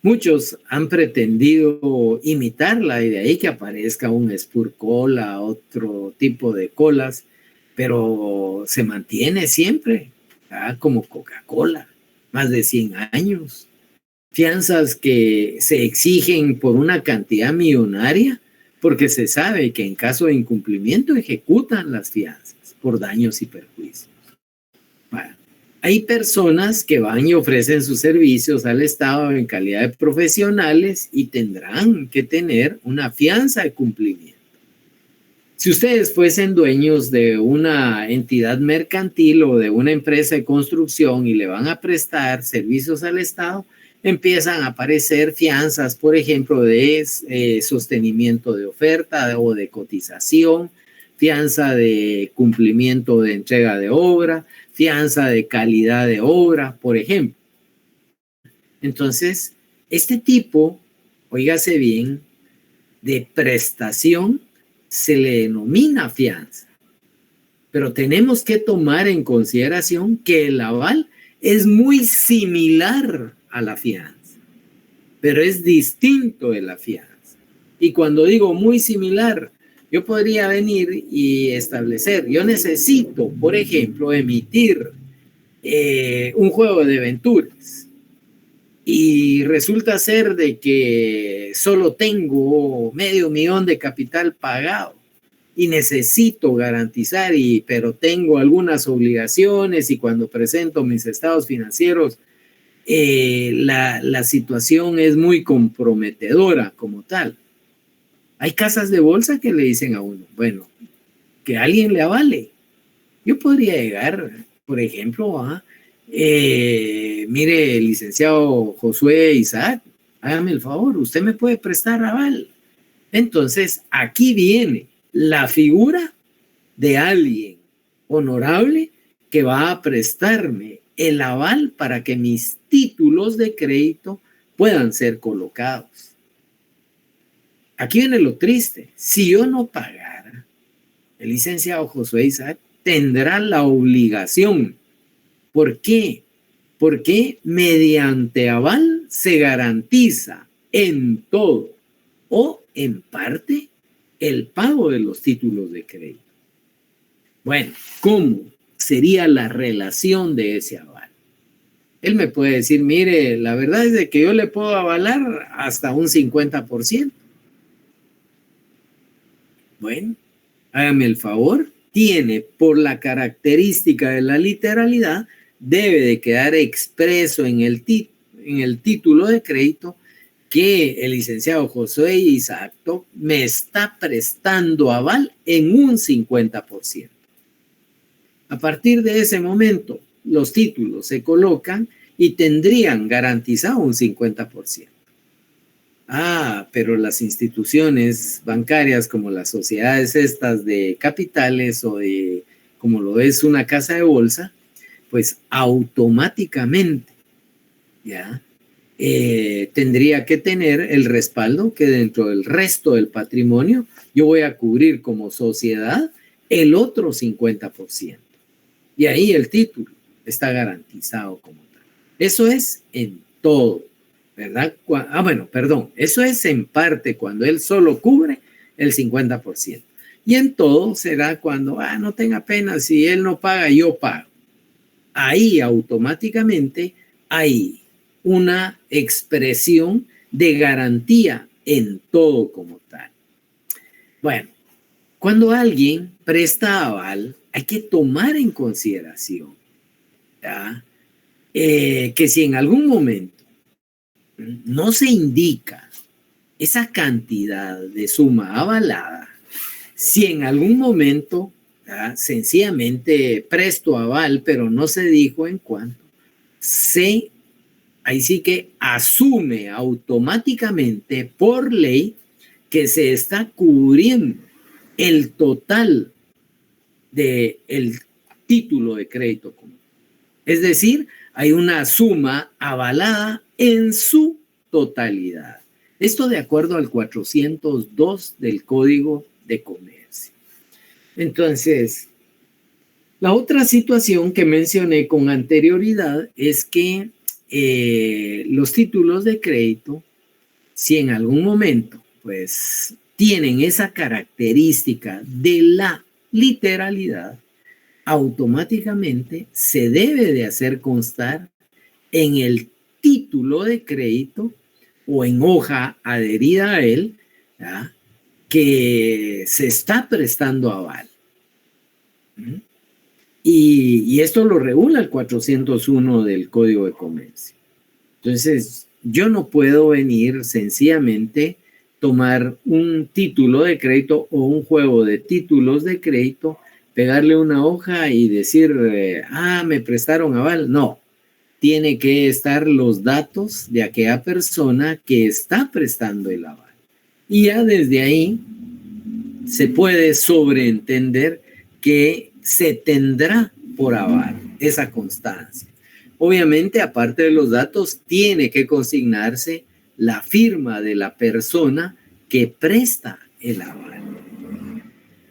Muchos han pretendido imitarla y de ahí que aparezca un Spur Cola, otro tipo de colas, pero se mantiene siempre, como Coca-Cola, más de 100 años. Fianzas que se exigen por una cantidad millonaria, porque se sabe que en caso de incumplimiento ejecutan las fianzas por daños y perjuicios. Bueno, hay personas que van y ofrecen sus servicios al Estado en calidad de profesionales y tendrán que tener una fianza de cumplimiento. Si ustedes fuesen dueños de una entidad mercantil o de una empresa de construcción y le van a prestar servicios al Estado, empiezan a aparecer fianzas, por ejemplo, de sostenimiento de oferta o de cotización, fianza de cumplimiento de entrega de obra, fianza de calidad de obra, por ejemplo. Entonces, este tipo, óigase bien, de prestación se le denomina fianza. Pero tenemos que tomar en consideración que el aval es muy similar a la fianza, pero es distinto de la fianza. Y cuando digo muy similar, yo podría venir y establecer, yo necesito, por ejemplo, emitir un juego de aventuras y resulta ser de que solo tengo $500,000 de capital pagado y necesito garantizar, pero tengo algunas obligaciones y cuando presento mis estados financieros la situación es muy comprometedora como tal. Hay casas de bolsa que le dicen a uno, bueno, que alguien le avale. Yo podría llegar, por ejemplo, mire, licenciado Josué Isaac, hágame el favor, usted me puede prestar aval. Entonces, aquí viene la figura de alguien honorable que va a prestarme el aval para que mis títulos de crédito puedan ser colocados. Aquí viene lo triste. Si yo no pagara, el licenciado Josué Isaac tendrá la obligación. ¿Por qué? Porque mediante aval se garantiza en todo o en parte el pago de los títulos de crédito. Bueno, ¿cómo sería la relación de ese aval? Él me puede decir, mire, la verdad es de que yo le puedo avalar hasta un 50%. Bueno, hágame el favor, tiene por la característica de la literalidad, debe de quedar expreso en el título de crédito que el licenciado Josué Isaac me está prestando aval en un 50%. A partir de ese momento, los títulos se colocan y tendrían garantizado un 50%. Pero las instituciones bancarias como las sociedades estas de capitales o de, como lo es una casa de bolsa, pues automáticamente, ¿ya? Tendría que tener el respaldo que dentro del resto del patrimonio yo voy a cubrir como sociedad el otro 50%. Y ahí el título está garantizado como tal. Eso es en todo, ¿verdad? Eso es en parte cuando él solo cubre el 50%. Y en todo será cuando, no tenga pena, si él no paga, yo pago. Ahí automáticamente hay una expresión de garantía en todo como tal. Bueno, cuando alguien presta aval, hay que tomar en consideración, ¿ya? Que si en algún momento no se indica esa cantidad de suma avalada, si en algún momento sencillamente presto aval, pero no se dijo en cuánto, ahí sí que asume automáticamente por ley que se está cubriendo el total del título de crédito común. Es decir, hay una suma avalada en su totalidad. Esto de acuerdo al 402 del Código de Comercio. Entonces, la otra situación que mencioné con anterioridad es que los títulos de crédito, si en algún momento pues tienen esa característica de la literalidad, automáticamente se debe de hacer constar en el título de crédito o en hoja adherida a él, ¿ya?, que se está prestando aval. Y esto lo regula el 401 del Código de Comercio. Entonces, yo no puedo venir sencillamente tomar un título de crédito o un juego de títulos de crédito, pegarle una hoja y decir, me prestaron aval. No, tiene que estar los datos de aquella persona que está prestando el aval. Y ya desde ahí se puede sobreentender que se tendrá por aval esa constancia. Obviamente, aparte de los datos, tiene que consignarse la firma de la persona que presta el aval.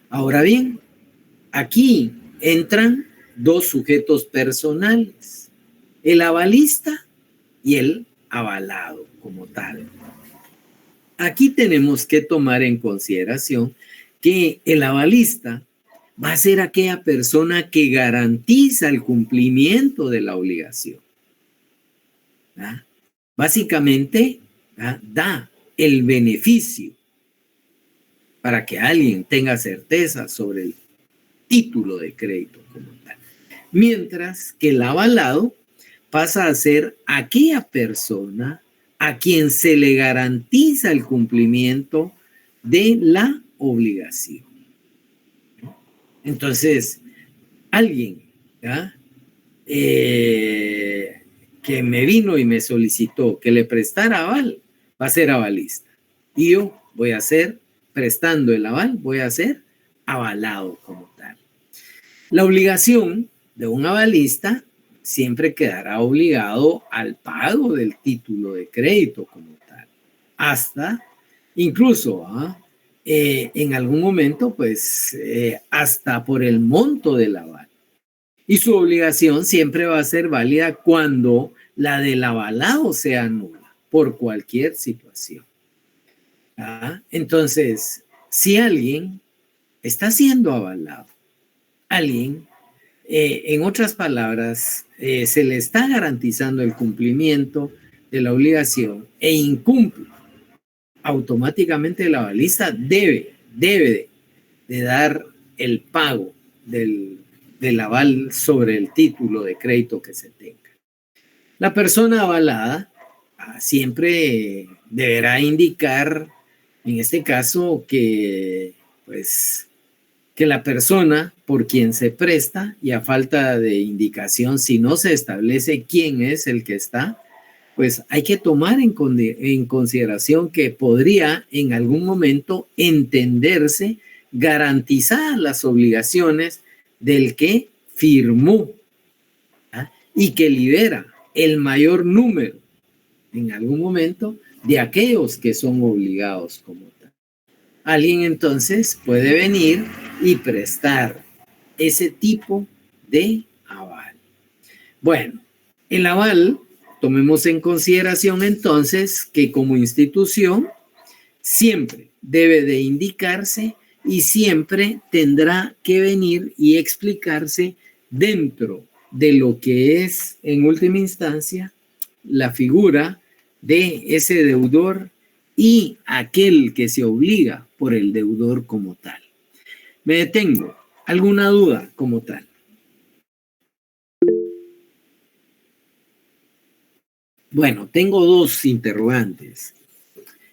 Ahora bien, aquí entran dos sujetos personales, el avalista y el avalado como tal. Aquí tenemos que tomar en consideración que el avalista va a ser aquella persona que garantiza el cumplimiento de la obligación. ¿Ah? Básicamente, da el beneficio para que alguien tenga certeza sobre el título de crédito como tal. Mientras que el avalado pasa a ser aquella persona a quien se le garantiza el cumplimiento de la obligación. Entonces, alguien que me vino y me solicitó que le prestara aval, va a ser avalista. Y yo voy a ser, prestando el aval, voy a ser avalado como tal. La obligación de un avalista siempre quedará obligado al pago del título de crédito como tal. Hasta, incluso, en algún momento, pues, hasta por el monto del aval. Y su obligación siempre va a ser válida cuando la del avalado sea nula, por cualquier situación. Entonces, si alguien está siendo avalado, alguien, en otras palabras, se le está garantizando el cumplimiento de la obligación e incumple, automáticamente el avalista debe de dar el pago del aval sobre el título de crédito que se tenga. La persona avalada siempre deberá indicar, en este caso, que la persona por quien se presta, y a falta de indicación, si no se establece quién es el que está, pues hay que tomar en consideración que podría en algún momento entenderse garantizadas las obligaciones del que firmó y que libera el mayor número en algún momento de aquellos que son obligados como tal. Alguien entonces puede venir y prestar ese tipo de aval. Bueno, el aval, tomemos en consideración entonces que como institución siempre debe de indicarse y siempre tendrá que venir y explicarse dentro de lo que es, en última instancia, la figura de ese deudor y aquel que se obliga por el deudor como tal. Me detengo. ¿Alguna duda como tal? Bueno, tengo dos interrogantes.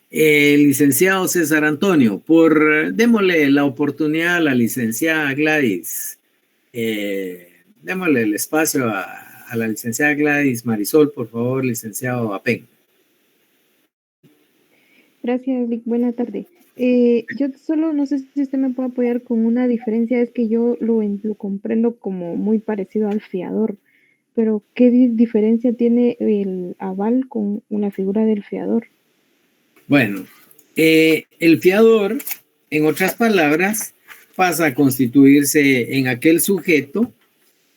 Licenciado César Antonio, démosle la oportunidad a la licenciada Gladys. Démosle el espacio a la licenciada Gladys Marisol, por favor, licenciado Apen. Gracias, Lic. Buena tarde. Yo solo no sé si usted me puede apoyar con una diferencia, es que yo lo comprendo como muy parecido al fiador, pero ¿qué diferencia tiene el aval con una figura del fiador? Bueno, el fiador, en otras palabras, pasa a constituirse en aquel sujeto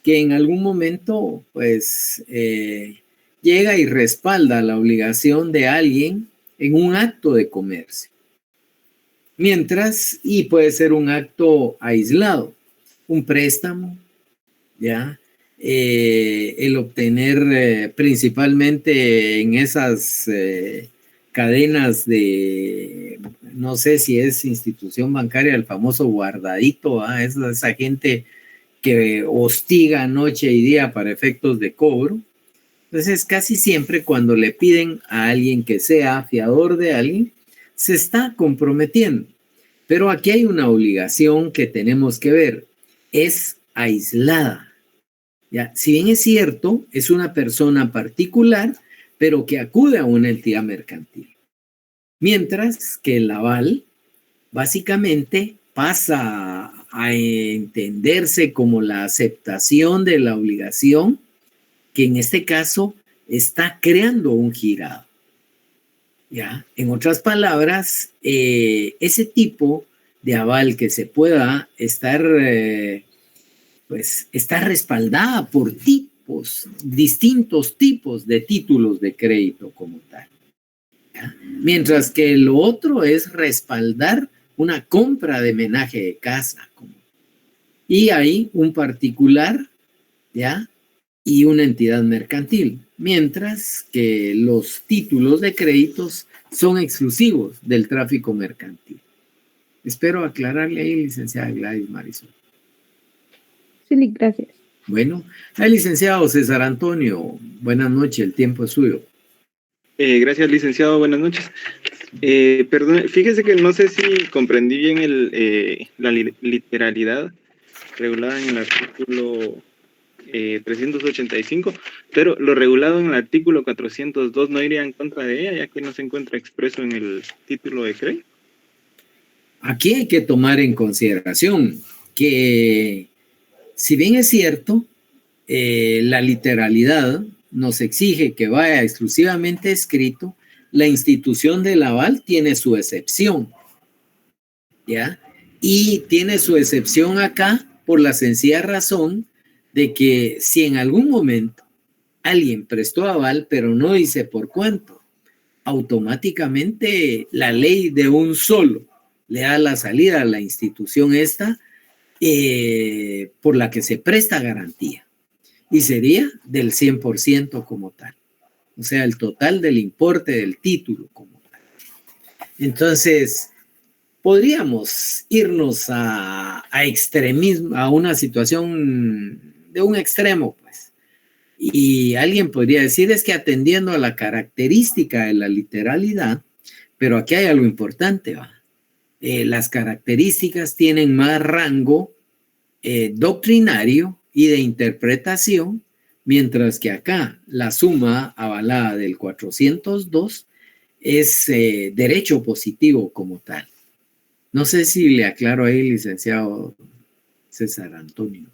que en algún momento, pues, llega y respalda la obligación de alguien en un acto de comercio. Mientras, y puede ser un acto aislado, un préstamo, ¿ya? El obtener principalmente en esas cadenas de, no sé si es institución bancaria, el famoso guardadito, esa gente que hostiga noche y día para efectos de cobro. Entonces, casi siempre cuando le piden a alguien que sea fiador de alguien, se está comprometiendo. Pero aquí hay una obligación que tenemos que ver. Es aislada. ¿Ya? Si bien es cierto, es una persona particular, pero que acude a una entidad mercantil. Mientras que el aval básicamente pasa a entenderse como la aceptación de la obligación, que en este caso está creando un girado. ¿Ya? En otras palabras, ese tipo de aval que se pueda estar, pues, está respaldada por distintos tipos de títulos de crédito como tal. ¿Ya? Mientras que lo otro es respaldar una compra de menaje de casa. Y hay un particular, ¿ya? Y una entidad mercantil, mientras que los títulos de créditos son exclusivos del tráfico mercantil. Espero aclararle ahí, licenciada Gladys Marisol. Sí, gracias. Bueno, el licenciado César Antonio, buenas noches, el tiempo es suyo. Gracias, licenciado, buenas noches. Perdón, fíjese que no sé si comprendí bien la literalidad regulada en el artículo 385, pero lo regulado en el artículo 402 no iría en contra de ella, ya que no se encuentra expreso en el título de crédito. Aquí hay que tomar en consideración que, si bien es cierto, la literalidad nos exige que vaya exclusivamente escrito, la institución del aval tiene su excepción, ¿ya? Y tiene su excepción acá por la sencilla razón de que si en algún momento alguien prestó aval, pero no dice por cuánto, automáticamente la ley de un solo le da la salida a la institución esta por la que se presta garantía. Y sería del 100% como tal. O sea, el total del importe del título como tal. Entonces, podríamos irnos a extremismo, a una situación de un extremo, pues. Y alguien podría decir, es que atendiendo a la característica de la literalidad, pero aquí hay algo importante, ¿va? Las características tienen más rango doctrinario y de interpretación, mientras que acá la suma avalada del 402 es derecho positivo como tal. No sé si le aclaro ahí, licenciado César Antonio.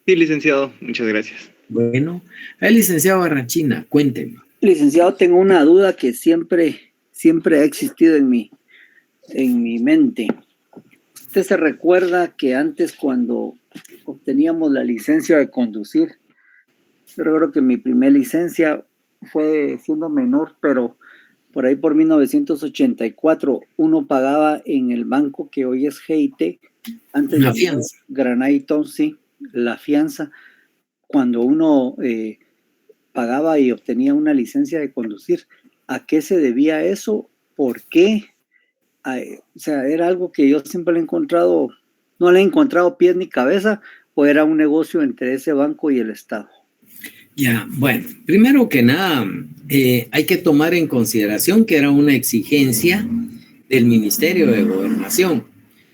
Sí, licenciado, muchas gracias. Bueno, el licenciado Barrachina, cuénteme. Licenciado, tengo una duda que siempre ha existido en mi mente. ¿Usted se recuerda que antes, cuando obteníamos la licencia de conducir, yo recuerdo que mi primera licencia fue siendo menor, pero por ahí por 1984 uno pagaba en el banco que hoy es GIT, antes la de fianza. Granaiton, sí, la fianza, cuando uno pagaba y obtenía una licencia de conducir. ¿A qué se debía eso? ¿Por qué? O sea, era algo que yo siempre no le he encontrado pies ni cabeza, o era un negocio entre ese banco y el Estado. Ya, bueno, primero que nada, hay que tomar en consideración que era una exigencia del Ministerio de Gobernación.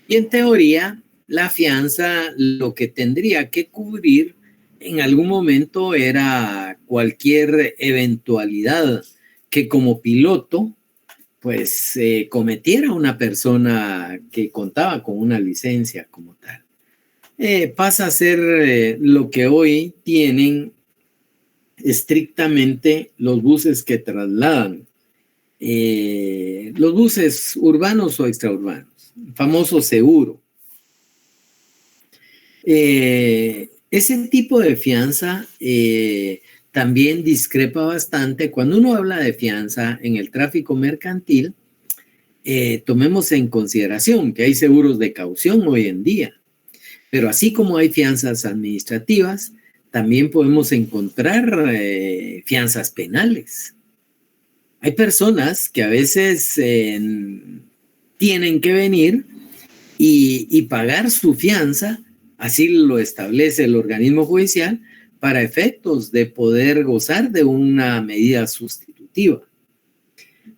Y en teoría, la fianza lo que tendría que cubrir en algún momento era cualquier eventualidad que como piloto pues cometiera una persona que contaba con una licencia como tal. Pasa a ser lo que hoy tienen estrictamente los buses que trasladan, los buses urbanos o extraurbanos, famoso seguro. Ese tipo de fianza también discrepa bastante. Cuando uno habla de fianza en el tráfico mercantil, tomemos en consideración que hay seguros de caución hoy en día, pero así como hay fianzas administrativas, también podemos encontrar fianzas penales. Hay personas que a veces tienen que venir y pagar su fianza, así lo establece el organismo judicial, para efectos de poder gozar de una medida sustitutiva.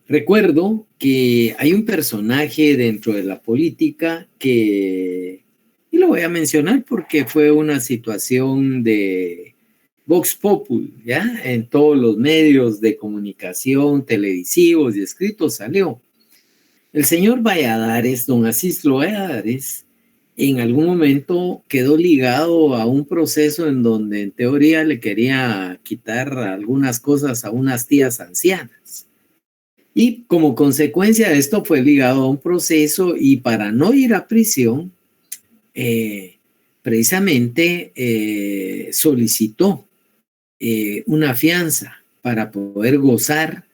Recuerdo que hay un personaje dentro de la política y lo voy a mencionar porque fue una situación de Vox Populi, ¿ya? En todos los medios de comunicación, televisivos y escritos salió. El señor Valladares, don Asislo Valladares, en algún momento quedó ligado a un proceso en donde en teoría le quería quitar algunas cosas a unas tías ancianas. Y como consecuencia de esto fue ligado a un proceso y para no ir a prisión, precisamente solicitó una fianza para poder gozar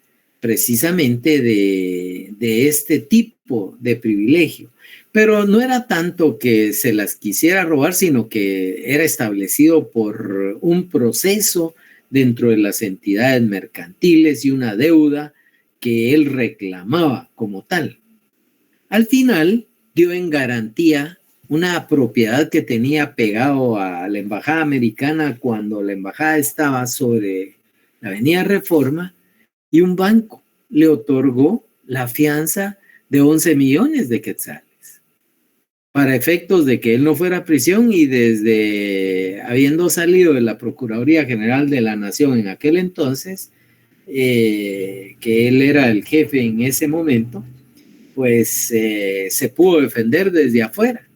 precisamente de este tipo de privilegio. Pero no era tanto que se las quisiera robar, sino que era establecido por un proceso dentro de las entidades mercantiles y una deuda que él reclamaba como tal. Al final dio en garantía una propiedad que tenía pegado a la embajada americana cuando la embajada estaba sobre la avenida Reforma, y un banco le otorgó la fianza de 11 millones de quetzales para efectos de que él no fuera a prisión, y desde habiendo salido de la Procuraduría General de la Nación en aquel entonces, que él era el jefe en ese momento, pues se pudo defender desde afuera.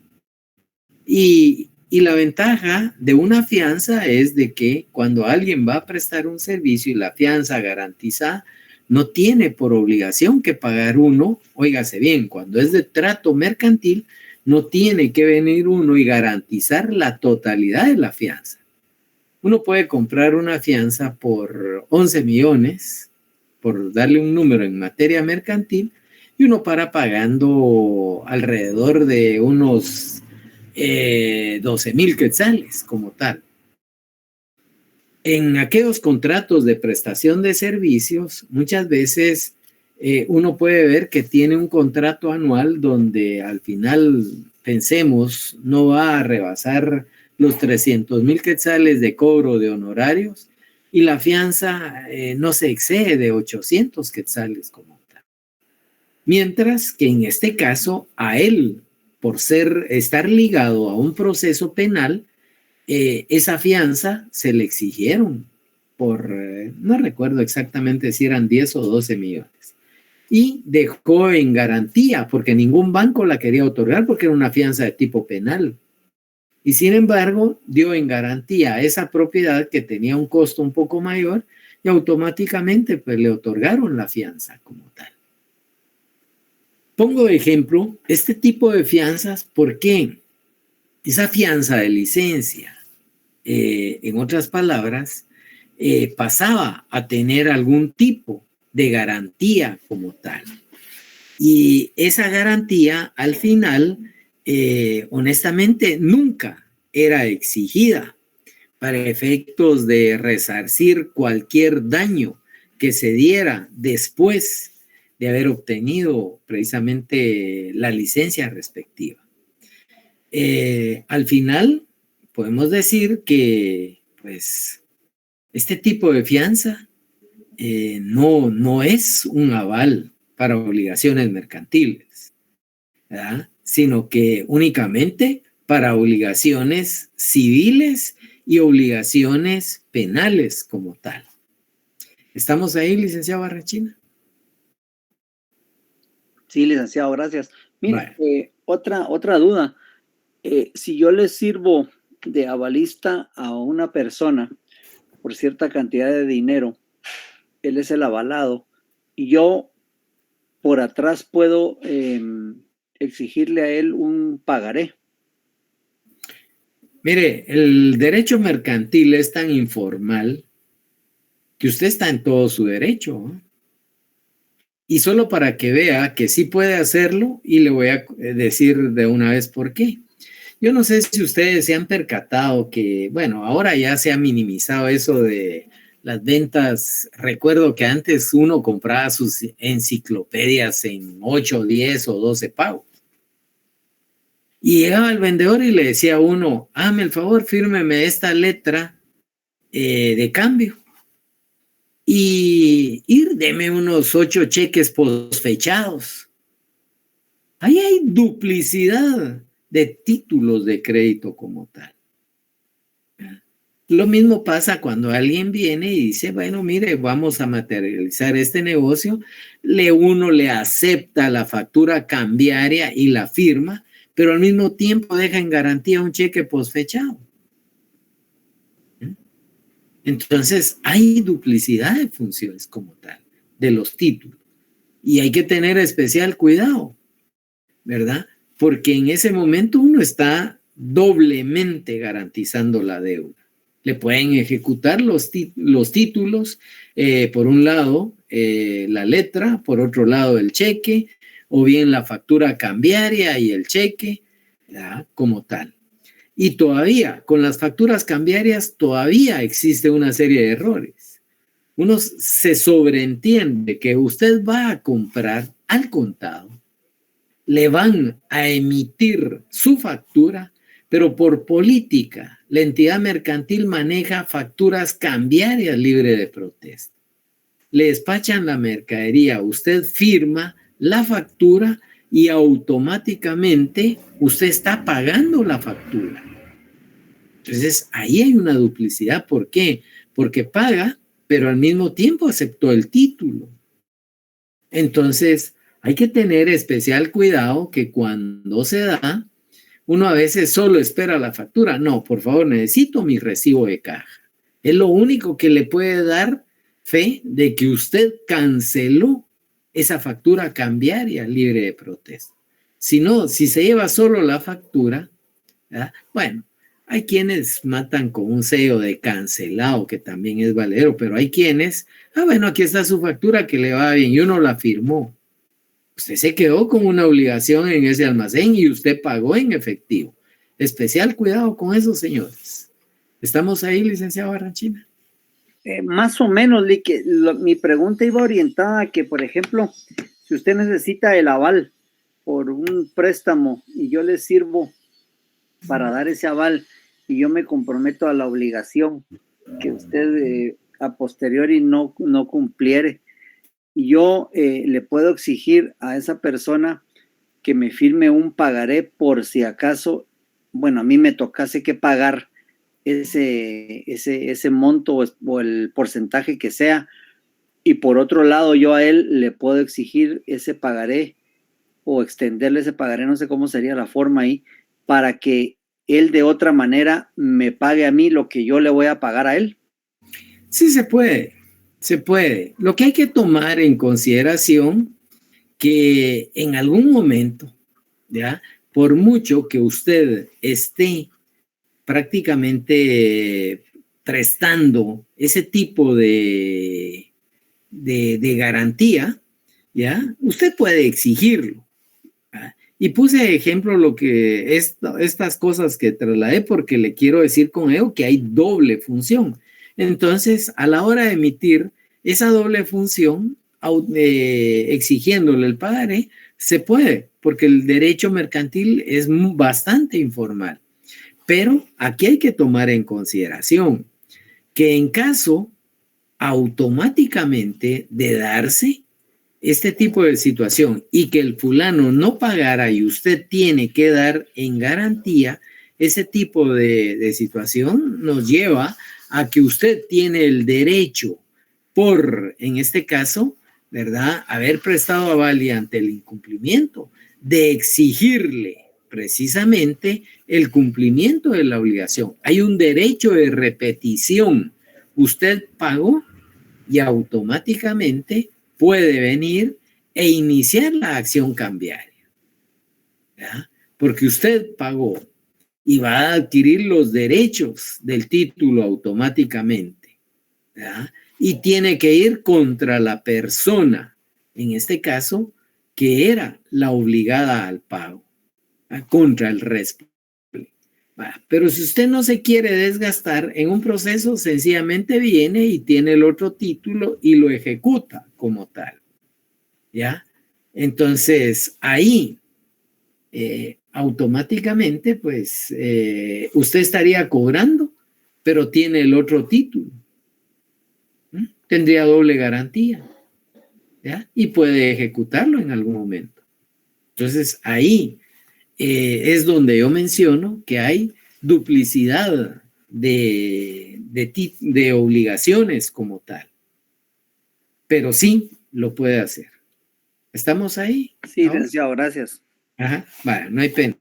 Y la ventaja de una fianza es de que cuando alguien va a prestar un servicio y la fianza garantiza, no tiene por obligación que pagar uno. Óigase bien, cuando es de trato mercantil, no tiene que venir uno y garantizar la totalidad de la fianza. Uno puede comprar una fianza por 11 millones, por darle un número en materia mercantil, y uno para pagando alrededor de unos 12,000 quetzales como tal. En aquellos contratos de prestación de servicios, muchas veces uno puede ver que tiene un contrato anual donde al final, pensemos, no va a rebasar los 300,000 quetzales de cobro de honorarios, y la fianza no se excede de 800 quetzales como tal. Mientras que en este caso, a él, por estar ligado a un proceso penal, esa fianza se le exigieron por, no recuerdo exactamente si eran 10 o 12 millones. Y dejó en garantía, porque ningún banco la quería otorgar porque era una fianza de tipo penal. Y sin embargo, dio en garantía esa propiedad que tenía un costo un poco mayor, y automáticamente pues le otorgaron la fianza como tal. Pongo de ejemplo este tipo de fianzas porque esa fianza de licencia, en otras palabras, pasaba a tener algún tipo de garantía como tal. Y esa garantía al final, honestamente, nunca era exigida para efectos de resarcir cualquier daño que se diera después de haber obtenido precisamente la licencia respectiva. Al final, podemos decir que pues este tipo de fianza no es un aval para obligaciones mercantiles, ¿verdad? Sino que únicamente para obligaciones civiles y obligaciones penales como tal. ¿Estamos ahí, licenciado Barrachina? Sí, licenciado, gracias. Mire, otra duda. Si yo le sirvo de avalista a una persona por cierta cantidad de dinero, él es el avalado, y yo por atrás puedo exigirle a él un pagaré. Mire, el derecho mercantil es tan informal que usted está en todo su derecho, ¿no? Y solo para que vea que sí puede hacerlo, y le voy a decir de una vez por qué. Yo no sé si ustedes se han percatado que, bueno, ahora ya se ha minimizado eso de las ventas. Recuerdo que antes uno compraba sus enciclopedias en 8, 10 o 12 pavos. Y llegaba el vendedor y le decía a uno, hágame el favor, fírmeme esta letra de cambio. Y deme unos 8 cheques posfechados. Ahí hay duplicidad de títulos de crédito como tal. Lo mismo pasa cuando alguien viene y dice, bueno, mire, vamos a materializar este negocio. Uno le acepta la factura cambiaria y la firma, pero al mismo tiempo deja en garantía un cheque posfechado. Entonces, hay duplicidad de funciones como tal, de los títulos. Y hay que tener especial cuidado, ¿verdad? Porque en ese momento uno está doblemente garantizando la deuda. Le pueden ejecutar los títulos, por un lado la letra, por otro lado el cheque, o bien la factura cambiaria y el cheque, ¿verdad? Como tal. Y todavía, con las facturas cambiarias, todavía existe una serie de errores. Uno se sobreentiende que usted va a comprar al contado, le van a emitir su factura, pero por política, la entidad mercantil maneja facturas cambiarias libre de protesta. Le despachan la mercadería, usted firma la factura y automáticamente usted está pagando la factura. Entonces, ahí hay una duplicidad. ¿Por qué? Porque paga, pero al mismo tiempo aceptó el título. Entonces, hay que tener especial cuidado que cuando se da, uno a veces solo espera la factura. No, por favor, necesito mi recibo de caja. Es lo único que le puede dar fe de que usted canceló esa factura cambiaria libre de protesta. Si no, si se lleva solo la factura, ¿verdad? Bueno, hay quienes matan con un sello de cancelado, que también es valedero, pero hay quienes, bueno, aquí está su factura que le va bien y uno la firmó. Usted se quedó con una obligación en ese almacén y usted pagó en efectivo. Especial cuidado con eso, señores. ¿Estamos ahí, licenciado Barrachina? Más o menos, mi pregunta iba orientada a que, por ejemplo, si usted necesita el aval por un préstamo y yo le sirvo para dar ese aval y yo me comprometo a la obligación que usted a posteriori no cumpliere, y yo le puedo exigir a esa persona que me firme un pagaré por si acaso, bueno, a mí me tocase que pagar ese monto o el porcentaje que sea, y por otro lado yo a él le puedo exigir ese pagaré o extenderle ese pagaré, no sé cómo sería la forma ahí, para que él de otra manera me pague a mí lo que yo le voy a pagar a él. Sí, se puede. Se puede. Lo que hay que tomar en consideración que en algún momento, ¿ya? Por mucho que usted esté prácticamente prestando ese tipo de garantía, ¿ya? Usted puede exigirlo. ¿Ya? Y puse de ejemplo lo que estas cosas que trasladé porque le quiero decir con ello que hay doble función. Entonces, a la hora de emitir esa doble función, exigiéndole el pagaré, se puede, porque el derecho mercantil es bastante informal. Pero aquí hay que tomar en consideración que en caso automáticamente de darse este tipo de situación y que el fulano no pagara y usted tiene que dar en garantía, ese tipo de situación nos lleva a que usted tiene el derecho por, en este caso, ¿verdad?, haber prestado aval y ante el incumplimiento, de exigirle precisamente el cumplimiento de la obligación. Hay un derecho de repetición. Usted pagó y automáticamente puede venir e iniciar la acción cambiaria, ¿verdad? Porque usted pagó y va a adquirir los derechos del título automáticamente, ¿verdad? Y tiene que ir contra la persona, en este caso, que era la obligada al pago, ¿verdad?, contra el responsable. Pero si usted no se quiere desgastar en un proceso, sencillamente viene y tiene el otro título y lo ejecuta como tal, ¿ya? Entonces, ahí automáticamente, pues, usted estaría cobrando, pero tiene el otro título. Tendría doble garantía, ¿ya? Y puede ejecutarlo en algún momento. Entonces, ahí es donde yo menciono que hay duplicidad de obligaciones como tal. Pero sí lo puede hacer. ¿Estamos ahí? Sí, licenciado, gracias. Ajá, vale, no hay pena.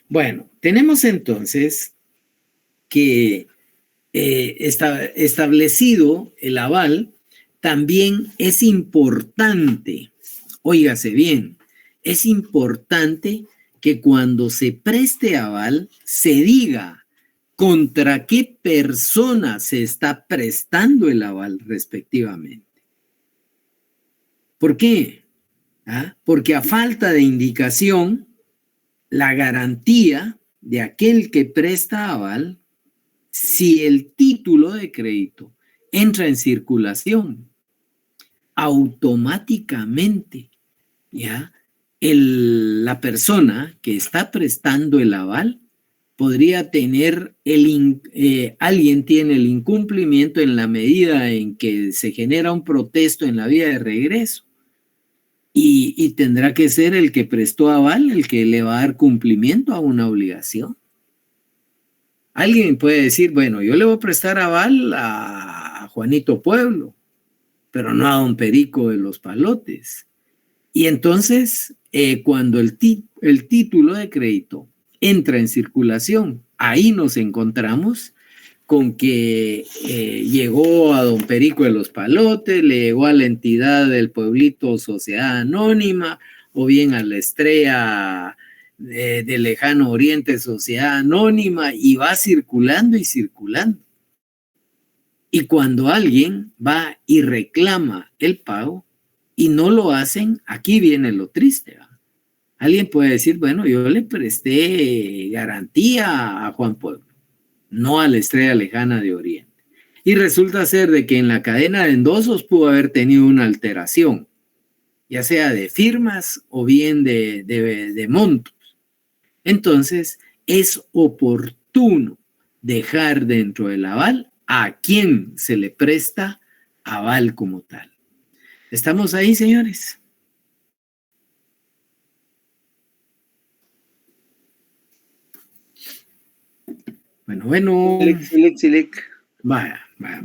Bueno, tenemos entonces que está establecido el aval. También es importante, óigase bien, es importante que cuando se preste aval se diga contra qué persona se está prestando el aval respectivamente. ¿Por qué? Porque a falta de indicación, la garantía de aquel que presta aval, si el título de crédito entra en circulación, automáticamente, ¿ya?, la persona que está prestando el aval podría tener alguien tiene el incumplimiento en la medida en que se genera un protesto en la vía de regreso. Y tendrá que ser el que prestó aval el que le va a dar cumplimiento a una obligación. Alguien puede decir, bueno, yo le voy a prestar aval a Juanito Pueblo, pero no a don Perico de los Palotes. Y entonces, cuando el título de crédito entra en circulación, ahí nos encontramos con que llegó a don Perico de los Palotes, le llegó a la entidad del pueblito Sociedad Anónima, o bien a la Estrella de Lejano Oriente Sociedad Anónima, y va circulando y circulando. Y cuando alguien va y reclama el pago y no lo hacen, aquí viene lo triste, ¿verdad? Alguien puede decir, bueno, yo le presté garantía a Juan Pueblo, no a la Estrella Lejana de Oriente. Y resulta ser de que en la cadena de endosos pudo haber tenido una alteración, ya sea de firmas o bien de montos. Entonces, es oportuno dejar dentro del aval a quien se le presta aval como tal. ¿Estamos ahí, señores? Bueno. Vaya,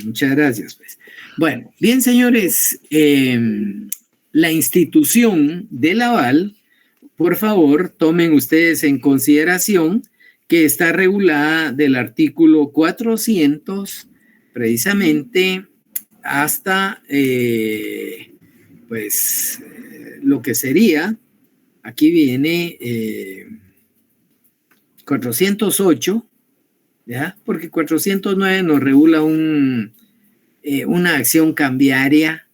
muchas gracias, pues. Bueno, bien, señores, la institución del aval, por favor, tomen ustedes en consideración que está regulada del artículo 400, precisamente hasta, lo que sería, aquí viene 408, ¿ya? Porque 409 nos regula una acción cambiaria,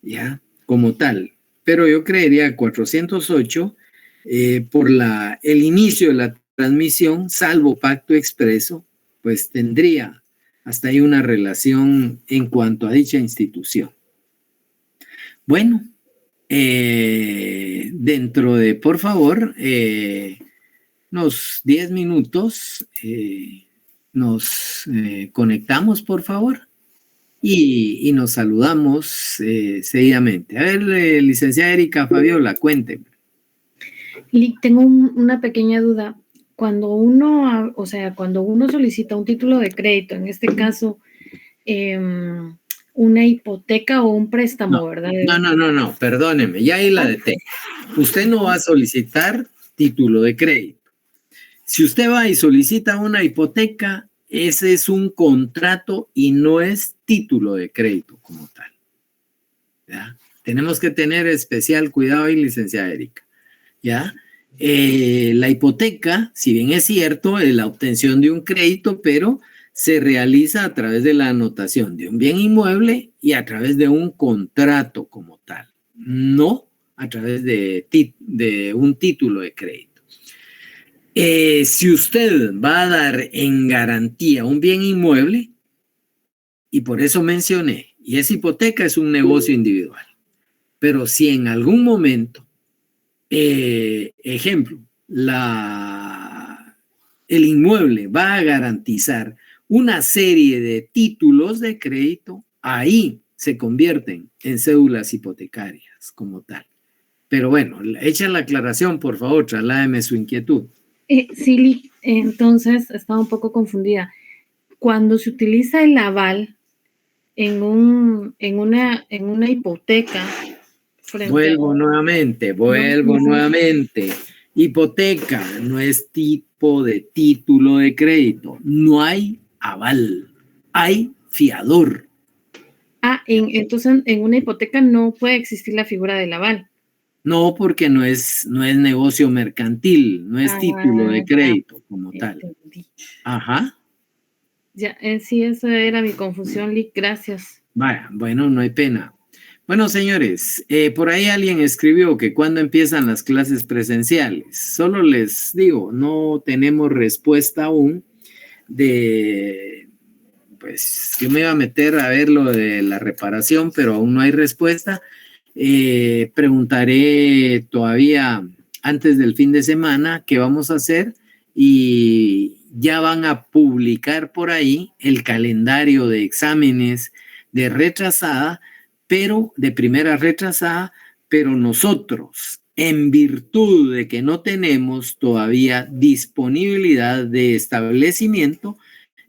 ¿ya?, como tal. Pero yo creería 408, por el inicio de la transmisión, salvo pacto expreso, pues tendría hasta ahí una relación en cuanto a dicha institución. Bueno, dentro de, por favor, unos 10 minutos, nos conectamos, por favor, y nos saludamos seguidamente. A ver, licenciada Erika Fabiola, cuénteme. Tengo una pequeña duda. cuando uno, o sea, cuando uno solicita un título de crédito, en este caso, una hipoteca o un préstamo, ¿verdad? No, perdóneme, ya ahí la detengo. Usted no va a solicitar título de crédito. Si usted va y solicita una hipoteca, ese es un contrato y no es título de crédito como tal. ¿Ya? Tenemos que tener especial cuidado ahí, licenciada Erika. ¿Ya? La hipoteca, si bien es cierto, es la obtención de un crédito, pero se realiza a través de la anotación de un bien inmueble y a través de un contrato como tal, no a través de un título de crédito. Si usted va a dar en garantía un bien inmueble, y por eso mencioné, y esa hipoteca es un negocio individual, pero si en algún momento, ejemplo, el inmueble va a garantizar una serie de títulos de crédito, ahí se convierten en cédulas hipotecarias como tal. Pero bueno, echa la aclaración, por favor, trasládeme su inquietud. Sí, entonces estaba un poco confundida. Cuando se utiliza el aval en una hipoteca. Vuelvo nuevamente. Hipoteca no es tipo de título de crédito. No hay aval, hay fiador. Entonces en una hipoteca no puede existir la figura del aval. No, porque no es negocio mercantil, no es título de crédito como tal. Ajá. Ya, sí, esa era mi confusión, Lick, gracias. Vaya, bueno, no hay pena. Bueno, señores, por ahí alguien escribió que cuando empiezan las clases presenciales. Solo les digo, no tenemos respuesta aún pues yo me iba a meter a ver lo de la reparación, pero aún no hay respuesta. Preguntaré todavía antes del fin de semana qué vamos a hacer y ya van a publicar por ahí el calendario de exámenes de retrasada, pero de primera retrasada, pero nosotros, en virtud de que no tenemos todavía disponibilidad de establecimiento,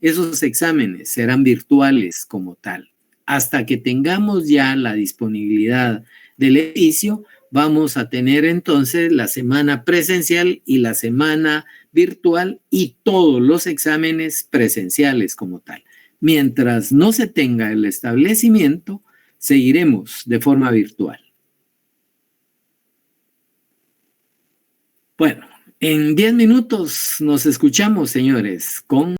esos exámenes serán virtuales como tal. Hasta que tengamos ya la disponibilidad del edificio, vamos a tener entonces la semana presencial y la semana virtual y todos los exámenes presenciales como tal. Mientras no se tenga el establecimiento, seguiremos de forma virtual. Bueno, en 10 minutos nos escuchamos, señores, con